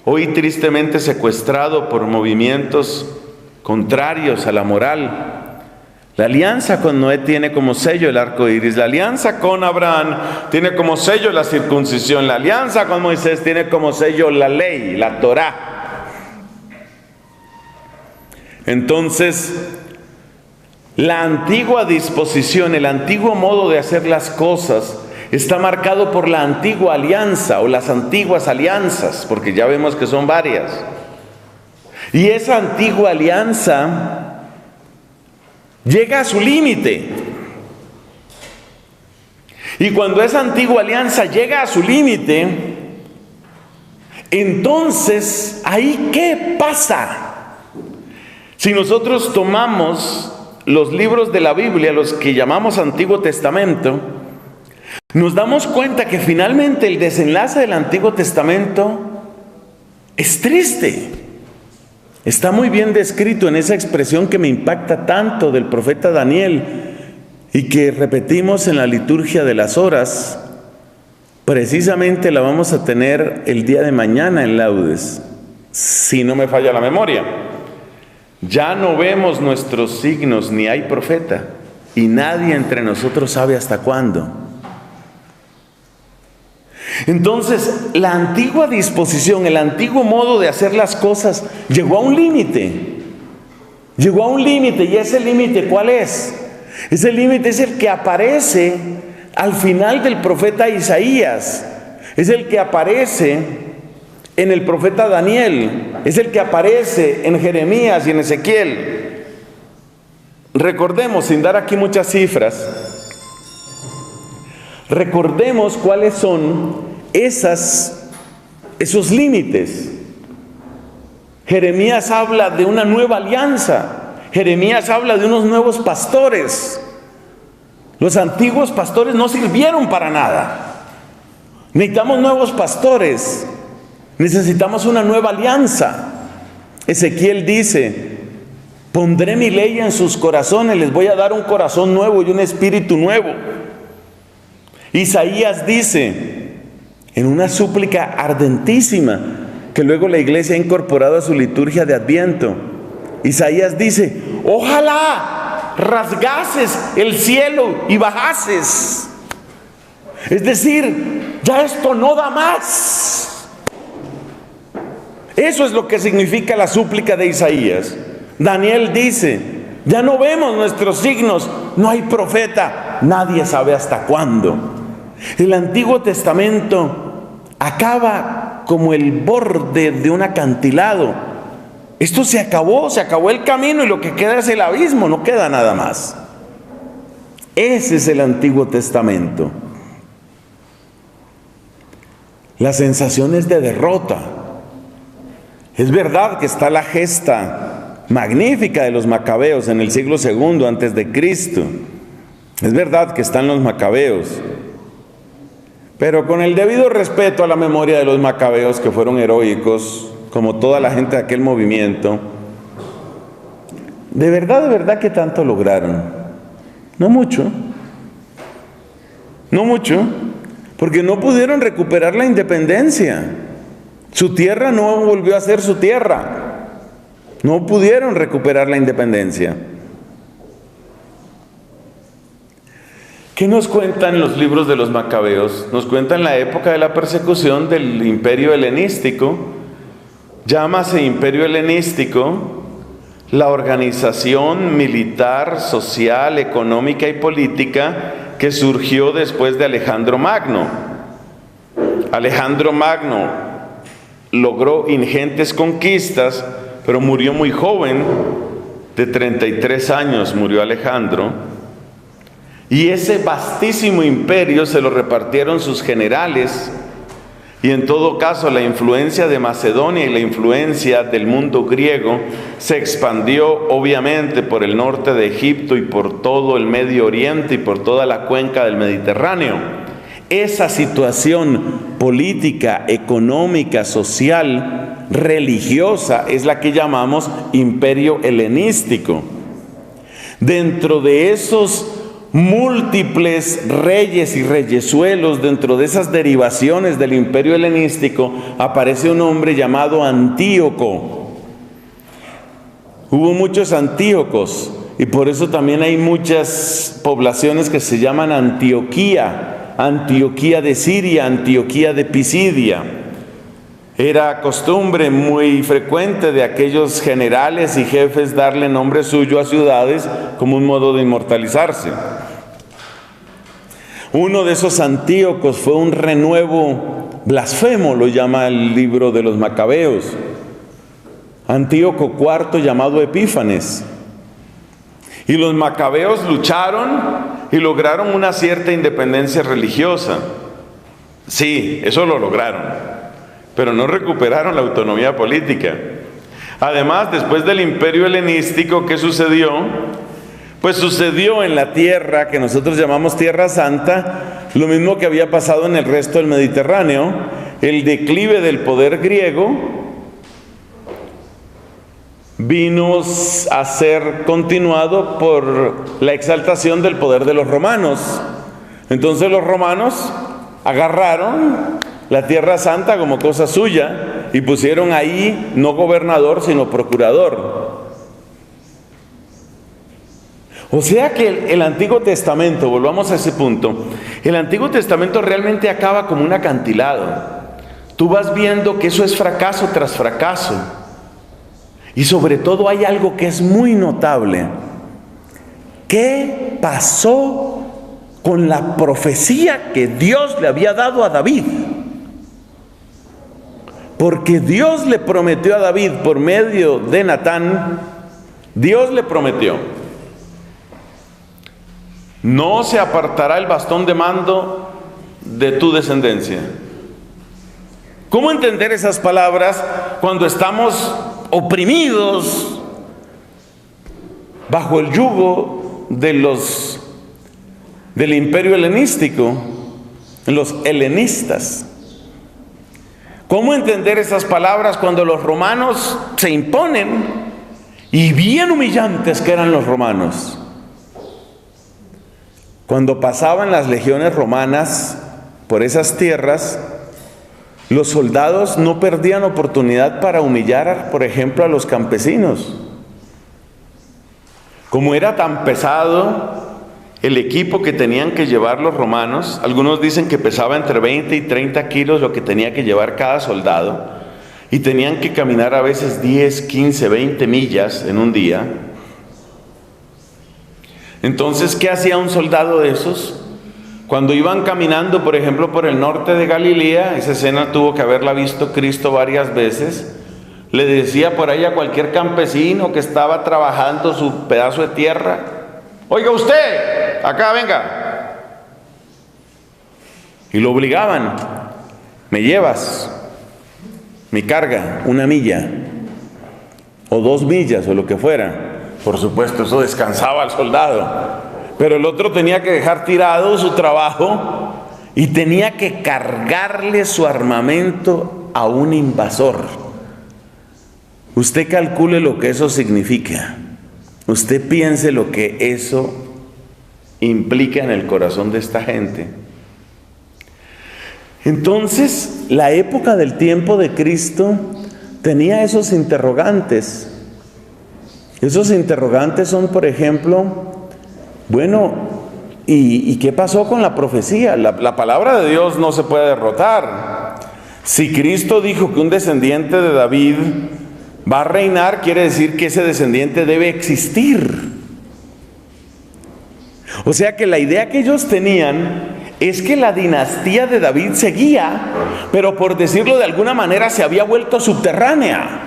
hoy tristemente secuestrado por movimientos contrarios a la moral. La alianza con Noé tiene como sello el arco iris. La alianza con Abraham tiene como sello la circuncisión. La alianza con Moisés tiene como sello la ley, la Torá. Entonces, la antigua disposición, el antiguo modo de hacer las cosas está marcado por la antigua alianza o las antiguas alianzas, porque ya vemos que son varias. Y esa antigua alianza llega a su límite. Y cuando esa antigua alianza llega a su límite, entonces, ¿ahí qué pasa? Si nosotros tomamos los libros de la Biblia, los que llamamos Antiguo Testamento, nos damos cuenta que finalmente el desenlace del Antiguo Testamento es triste. Está muy bien descrito en esa expresión que me impacta tanto del profeta Daniel y que repetimos en la liturgia de las horas. Precisamente la vamos a tener el día de mañana en Laudes, si no me falla la memoria. Ya no vemos nuestros signos, ni hay profeta, y nadie entre nosotros sabe hasta cuándo. Entonces, la antigua disposición, el antiguo modo de hacer las cosas llegó a un límite. Llegó a un límite, y ese límite, ¿cuál es? Ese límite es el que aparece al final del profeta Isaías. Es el que aparece en el profeta Daniel. Es el que aparece en Jeremías y en Ezequiel. Recordemos, sin dar aquí muchas cifras, recordemos cuáles son esos límites. Jeremías habla de una nueva alianza. Jeremías habla de unos nuevos pastores. Los antiguos pastores no sirvieron para nada. Necesitamos nuevos pastores. Necesitamos una nueva alianza. Ezequiel dice, Pondré mi ley en sus corazones, les voy a dar un corazón nuevo y un espíritu nuevo. Isaías dice, en una súplica ardentísima, que luego la iglesia ha incorporado a su liturgia de Adviento, Isaías dice, ojalá rasgases el cielo y bajases. Es decir, ya esto no da más. Eso es lo que significa la súplica de Isaías. Daniel dice, ya no vemos nuestros signos, no hay profeta, nadie sabe hasta cuándo. El Antiguo Testamento acaba como el borde de un acantilado. Esto se acabó el camino y lo que queda es el abismo, no queda nada más. Ese es el Antiguo Testamento. Las sensaciones de derrota. Es verdad que está la gesta magnífica de los macabeos en el siglo II antes de Cristo. Es verdad que están los macabeos, pero con el debido respeto a la memoria de los macabeos, que fueron heroicos, como toda la gente de aquel movimiento, de verdad que tanto lograron. No mucho, porque no pudieron recuperar la independencia. Su tierra no volvió a ser su tierra. No pudieron recuperar la independencia. ¿Qué nos cuentan los libros de los macabeos? Nos cuentan la época de la persecución del imperio helenístico. Llámase imperio helenístico la organización militar, social, económica y política que surgió después de Alejandro Magno. Alejandro Magno logró ingentes conquistas, pero murió muy joven, de 33 años murió Alejandro, y ese vastísimo imperio se lo repartieron sus generales, y en todo caso la influencia de Macedonia y la influencia del mundo griego se expandió obviamente por el norte de Egipto y por todo el Medio Oriente y por toda la cuenca del Mediterráneo. Esa situación política, económica, social, religiosa es la que llamamos imperio helenístico. Dentro de esos múltiples reyes y reyesuelos, dentro de esas derivaciones del imperio helenístico, aparece un hombre llamado Antíoco. Hubo muchos Antíocos y por eso también hay muchas poblaciones que se llaman Antioquía. Antioquía de Siria, Antioquía de Pisidia. Era costumbre muy frecuente de aquellos generales y jefes darle nombre suyo a ciudades como un modo de inmortalizarse. Uno de esos Antíocos fue un renuevo blasfemo, lo llama el libro de los Macabeos. Antíoco IV, llamado Epífanes. Y los Macabeos lucharon y lograron una cierta independencia religiosa. Sí, eso lo lograron, pero no recuperaron la autonomía política. Además, después del imperio helenístico, ¿qué sucedió? Pues sucedió en la tierra que nosotros llamamos Tierra Santa, lo mismo que había pasado en el resto del Mediterráneo, el declive del poder griego vino a ser continuado por la exaltación del poder de los romanos. Entonces los romanos agarraron la Tierra Santa como cosa suya y pusieron ahí no gobernador sino procurador. O sea que el Antiguo Testamento, volvamos a ese punto, el Antiguo Testamento realmente acaba como un acantilado. Tú vas viendo que eso es fracaso tras fracaso. Y sobre todo hay algo que es muy notable. ¿Qué pasó con la profecía que Dios le había dado a David? Porque Dios le prometió a David por medio de Natán, Dios le prometió: no se apartará el bastón de mando de tu descendencia. ¿Cómo entender esas palabras cuando estamos oprimidos bajo el yugo del imperio helenístico, los helenistas? ¿Cómo entender esas palabras cuando los romanos se imponen y bien humillantes que eran los romanos. Cuando pasaban las legiones romanas por esas tierras, los soldados no perdían oportunidad para humillar, por ejemplo, a los campesinos. Como era tan pesado el equipo que tenían que llevar los romanos, algunos dicen que pesaba entre 20 y 30 kilos lo que tenía que llevar cada soldado, y tenían que caminar a veces 10, 15, 20 millas en un día. Entonces, ¿qué hacía un soldado de esos? Cuando iban caminando, por ejemplo, por el norte de Galilea, esa escena tuvo que haberla visto Cristo varias veces, le decía por ahí a cualquier campesino que estaba trabajando su pedazo de tierra: oiga usted, acá venga. Y lo obligaban: me llevas mi carga 1 milla o 2 millas o lo que fuera. Por supuesto, eso descansaba al soldado, pero el otro tenía que dejar tirado su trabajo y tenía que cargarle su armamento a un invasor. Usted calcule lo que eso significa. Usted piense lo que eso implica en el corazón de esta gente. Entonces, la época del tiempo de Cristo tenía esos interrogantes. Esos interrogantes son, por ejemplo, bueno, ¿y qué pasó con la profecía? La palabra de Dios no se puede derrotar. Si Cristo dijo que un descendiente de David va a reinar, quiere decir que ese descendiente debe existir. O sea que la idea que ellos tenían es que la dinastía de David seguía, pero por decirlo de alguna manera se había vuelto subterránea.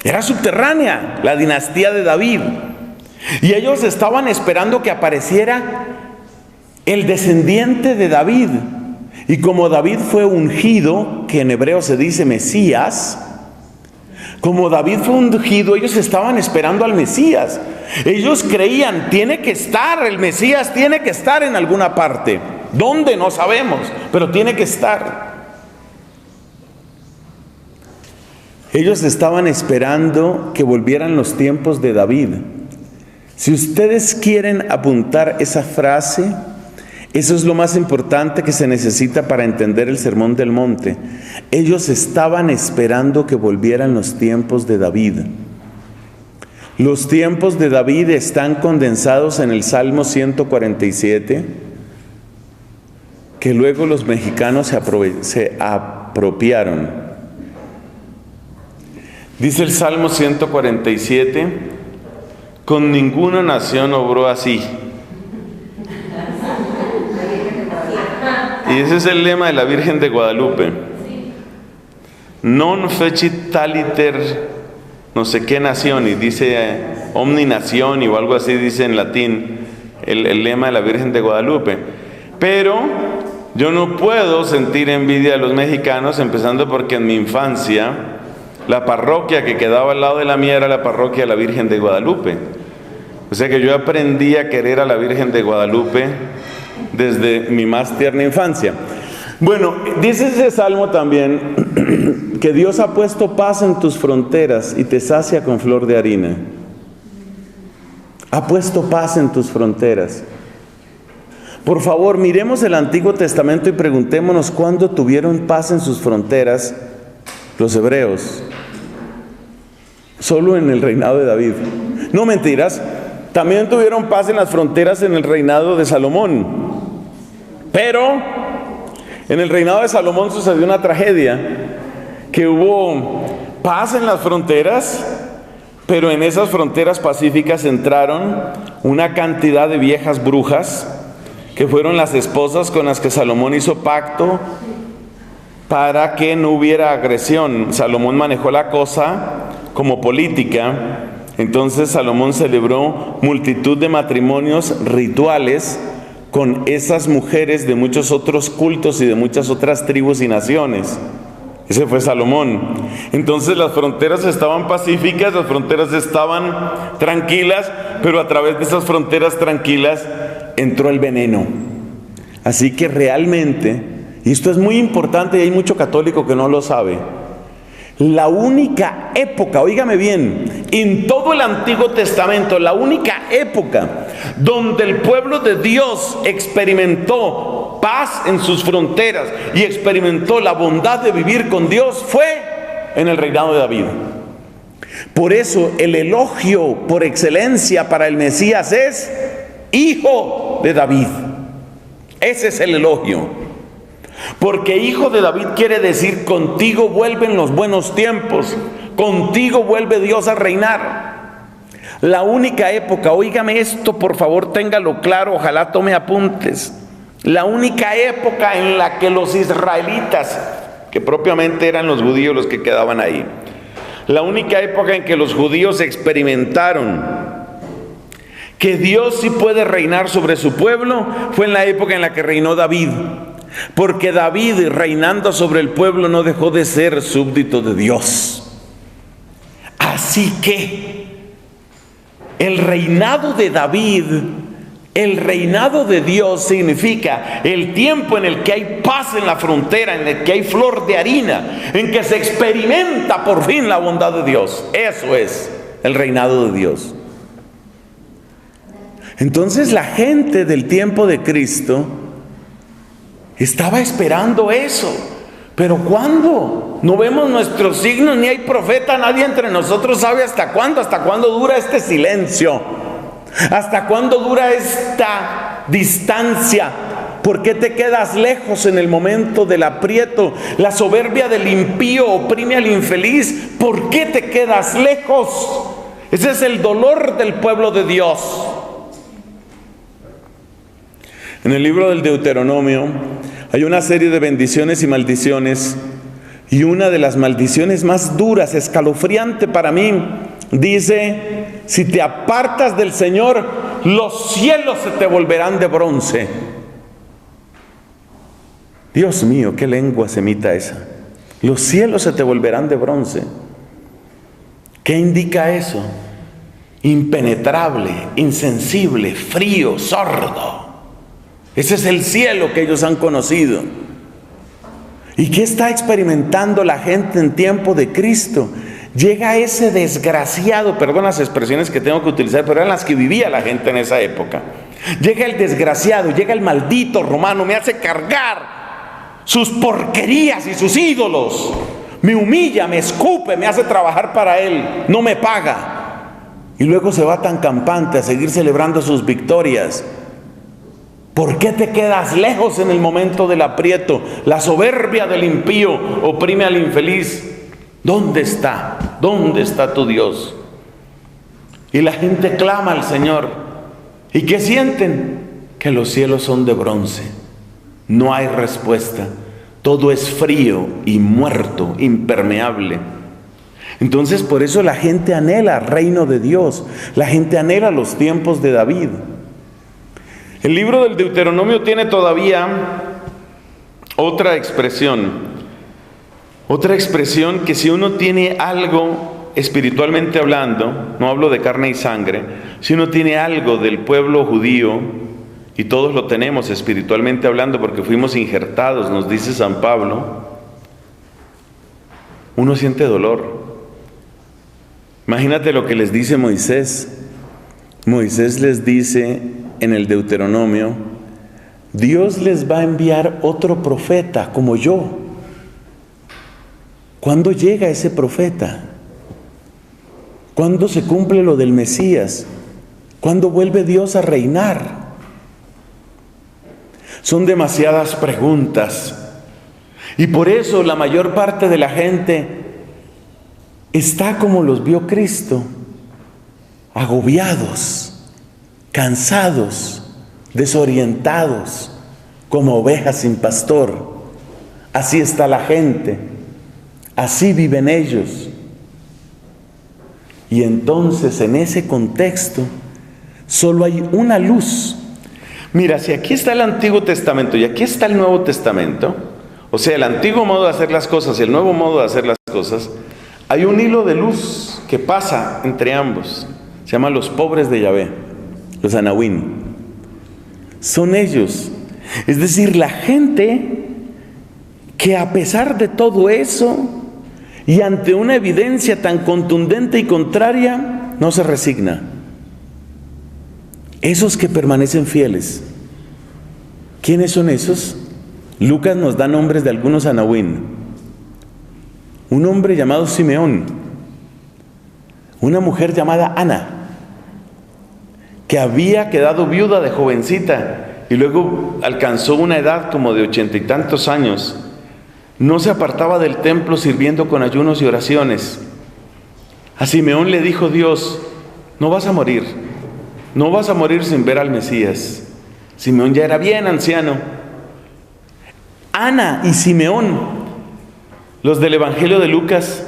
Era subterránea la dinastía de David. Y ellos estaban esperando que apareciera el descendiente de David. Y como David fue ungido, que en hebreo se dice Mesías, como David fue ungido, ellos estaban esperando al Mesías. Ellos creían, tiene que estar, el Mesías tiene que estar en alguna parte. ¿Dónde? No sabemos, pero tiene que estar. Ellos estaban esperando que volvieran los tiempos de David. Si ustedes quieren apuntar esa frase, eso es lo más importante que se necesita para entender el Sermón del Monte. Ellos estaban esperando que volvieran los tiempos de David. Los tiempos de David están condensados en el Salmo 147, que luego los mexicanos se apropiaron. Dice el Salmo 147, con ninguna nación obró así. Y ese es el lema de la Virgen de Guadalupe. Non fecit taliter no sé qué nación, y dice omni nación o algo así dice en latín el lema de la Virgen de Guadalupe. Pero yo no puedo sentir envidia de los mexicanos, empezando porque en mi infancia la parroquia que quedaba al lado de la mía era la parroquia de la Virgen de Guadalupe. O sea que yo aprendí a querer a la Virgen de Guadalupe desde mi más tierna infancia. Bueno, dice ese salmo también que Dios ha puesto paz en tus fronteras y te sacia con flor de harina. Ha puesto paz en tus fronteras. Por favor, miremos el Antiguo Testamento y preguntémonos cuándo tuvieron paz en sus fronteras los hebreos. Solo en el reinado de David. No, mentiras. También tuvieron paz en las fronteras en el reinado de Salomón. Pero en el reinado de Salomón sucedió una tragedia, que hubo paz en las fronteras, pero en esas fronteras pacíficas entraron una cantidad de viejas brujas, que fueron las esposas con las que Salomón hizo pacto para que no hubiera agresión. Salomón manejó la cosa como política. Entonces Salomón celebró multitud de matrimonios rituales con esas mujeres de muchos otros cultos y de muchas otras tribus y naciones. Ese fue Salomón. Entonces las fronteras estaban pacíficas, las fronteras estaban tranquilas, pero a través de esas fronteras tranquilas entró el veneno. Así que realmente, y esto es muy importante y hay mucho católico que no lo sabe, La única época, óigame bien, en todo el Antiguo Testamento, la única época donde el pueblo de Dios experimentó paz en sus fronteras y experimentó la bondad de vivir con Dios fue en el reinado de David. Por eso el elogio por excelencia para el Mesías es hijo de David. Ese es el elogio. Porque hijo de David quiere decir contigo vuelven los buenos tiempos, contigo vuelve Dios a reinar. La única época, óigame esto por favor, téngalo claro, ojalá tome apuntes. La única época en la que los israelitas, que propiamente eran los judíos los que quedaban ahí, la única época en que los judíos experimentaron que Dios sí puede reinar sobre su pueblo fue en la época en la que reinó David. Porque David, reinando sobre el pueblo, no dejó de ser súbdito de Dios. Así que el reinado de David, el reinado de Dios significa el tiempo en el que hay paz en la frontera, en el que hay flor de harina, en que se experimenta por fin la bondad de Dios. Eso es el reinado de Dios. Entonces la gente del tiempo de Cristo estaba esperando eso. Pero ¿cuándo? No vemos nuestros signos, ni hay profeta, nadie entre nosotros sabe hasta cuándo dura este silencio, hasta cuándo dura esta distancia. ¿Por qué te quedas lejos en el momento del aprieto? La soberbia del impío oprime al infeliz. ¿Por qué te quedas lejos? Ese es el dolor del pueblo de Dios. En el libro del Deuteronomio hay una serie de bendiciones y maldiciones, y una de las maldiciones más duras, escalofriante para mí, dice: si te apartas del Señor, los cielos se te volverán de bronce. Dios mío, qué lengua semita esa. Los cielos se te volverán de bronce. ¿Qué indica eso? Impenetrable, insensible, frío, sordo. Ese es el cielo que ellos han conocido. ¿Y qué está experimentando la gente en tiempo de Cristo? Llega ese desgraciado, perdón las expresiones que tengo que utilizar, pero eran las que vivía la gente en esa época. Llega el desgraciado, llega el maldito romano, me hace cargar sus porquerías y sus ídolos. Me humilla, me escupe, me hace trabajar para él, no me paga. Y luego se va tan campante a seguir celebrando sus victorias. ¿Por qué te quedas lejos en el momento del aprieto? La soberbia del impío oprime al infeliz. ¿Dónde está? ¿Dónde está tu Dios? Y la gente clama al Señor. ¿Y qué sienten? Que los cielos son de bronce. No hay respuesta. Todo es frío y muerto, impermeable. Entonces por eso la gente anhela el reino de Dios. La gente anhela los tiempos de David. El libro del Deuteronomio tiene todavía otra expresión que si uno tiene algo espiritualmente hablando, no hablo de carne y sangre, si uno tiene algo del pueblo judío, y todos lo tenemos espiritualmente hablando porque fuimos injertados, nos dice San Pablo, uno siente dolor. Imagínate lo que les dice Moisés. Moisés les dice en el Deuteronomio: Dios les va a enviar otro profeta como yo. ¿Cuándo llega ese profeta? ¿Cuándo se cumple lo del Mesías? ¿Cuándo vuelve Dios a reinar? Son demasiadas preguntas. Y por eso la mayor parte de la gente está como los vio Cristo, agobiados, cansados, desorientados, como ovejas sin pastor. Así está la gente, así viven ellos. Y entonces en ese contexto solo hay una luz. Mira, si aquí está el Antiguo Testamento y aquí está el Nuevo Testamento, o sea, el antiguo modo de hacer las cosas y el nuevo modo de hacer las cosas, hay un hilo de luz que pasa entre ambos. Se llama los pobres de Yahvé, los Anahuim. Son ellos. Es decir, la gente que a pesar de todo eso y ante una evidencia tan contundente y contraria, no se resigna. Esos que permanecen fieles. ¿Quiénes son esos? Lucas nos da nombres de algunos anahuín. Un hombre llamado Simeón, una mujer llamada Ana, que había quedado viuda de jovencita y luego alcanzó una edad como de 80 y tantos años. No se apartaba del templo sirviendo con ayunos y oraciones. A Simeón le dijo Dios: no vas a morir, no vas a morir sin ver al Mesías. Simeón ya era bien anciano. Ana y Simeón, los del Evangelio de Lucas,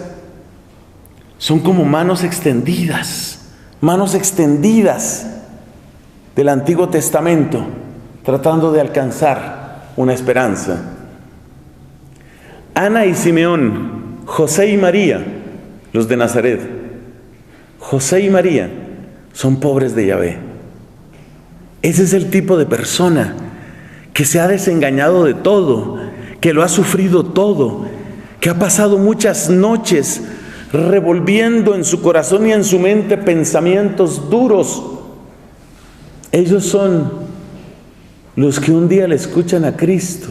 son como manos extendidas del Antiguo Testamento, tratando de alcanzar una esperanza. Ana y Simeón, José y María, los de Nazaret. José y María son pobres de Yahvé. Ese es el tipo de persona que se ha desengañado de todo, que lo ha sufrido todo, que ha pasado muchas noches revolviendo en su corazón y en su mente pensamientos duros. Ellos son los que un día le escuchan a Cristo: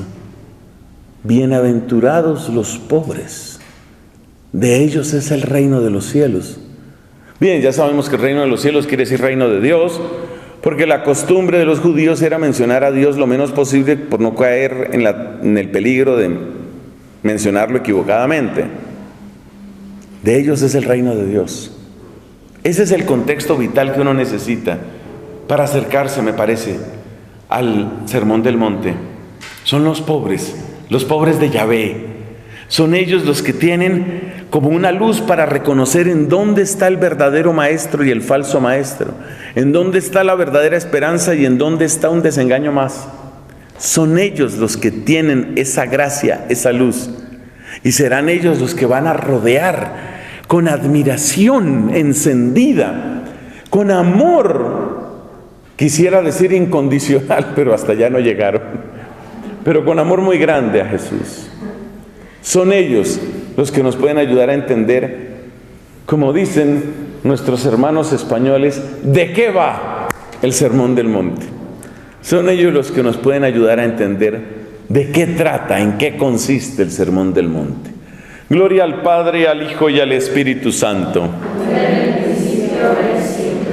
bienaventurados los pobres, de ellos es el reino de los cielos. Bien, ya sabemos que el reino de los cielos quiere decir reino de Dios, porque la costumbre de los judíos era mencionar a Dios lo menos posible por no caer en el peligro de mencionarlo equivocadamente. De ellos es el reino de Dios. Ese es el contexto vital que uno necesita para acercarse, me parece, al Sermón del Monte. Son los pobres de Yahvé. Son ellos los que tienen como una luz para reconocer en dónde está el verdadero maestro y el falso maestro, en dónde está la verdadera esperanza y en dónde está un desengaño más. Son ellos los que tienen esa gracia, esa luz, y serán ellos los que van a rodear con admiración encendida, con amor, quisiera decir incondicional, pero hasta allá no llegaron, pero con amor muy grande a Jesús. Son ellos los que nos pueden ayudar a entender, como dicen nuestros hermanos españoles, ¿de qué va el Sermón del Monte? Son ellos los que nos pueden ayudar a entender de qué trata, en qué consiste el Sermón del Monte. Gloria al Padre, al Hijo y al Espíritu Santo. En el principio, ahora y siempre,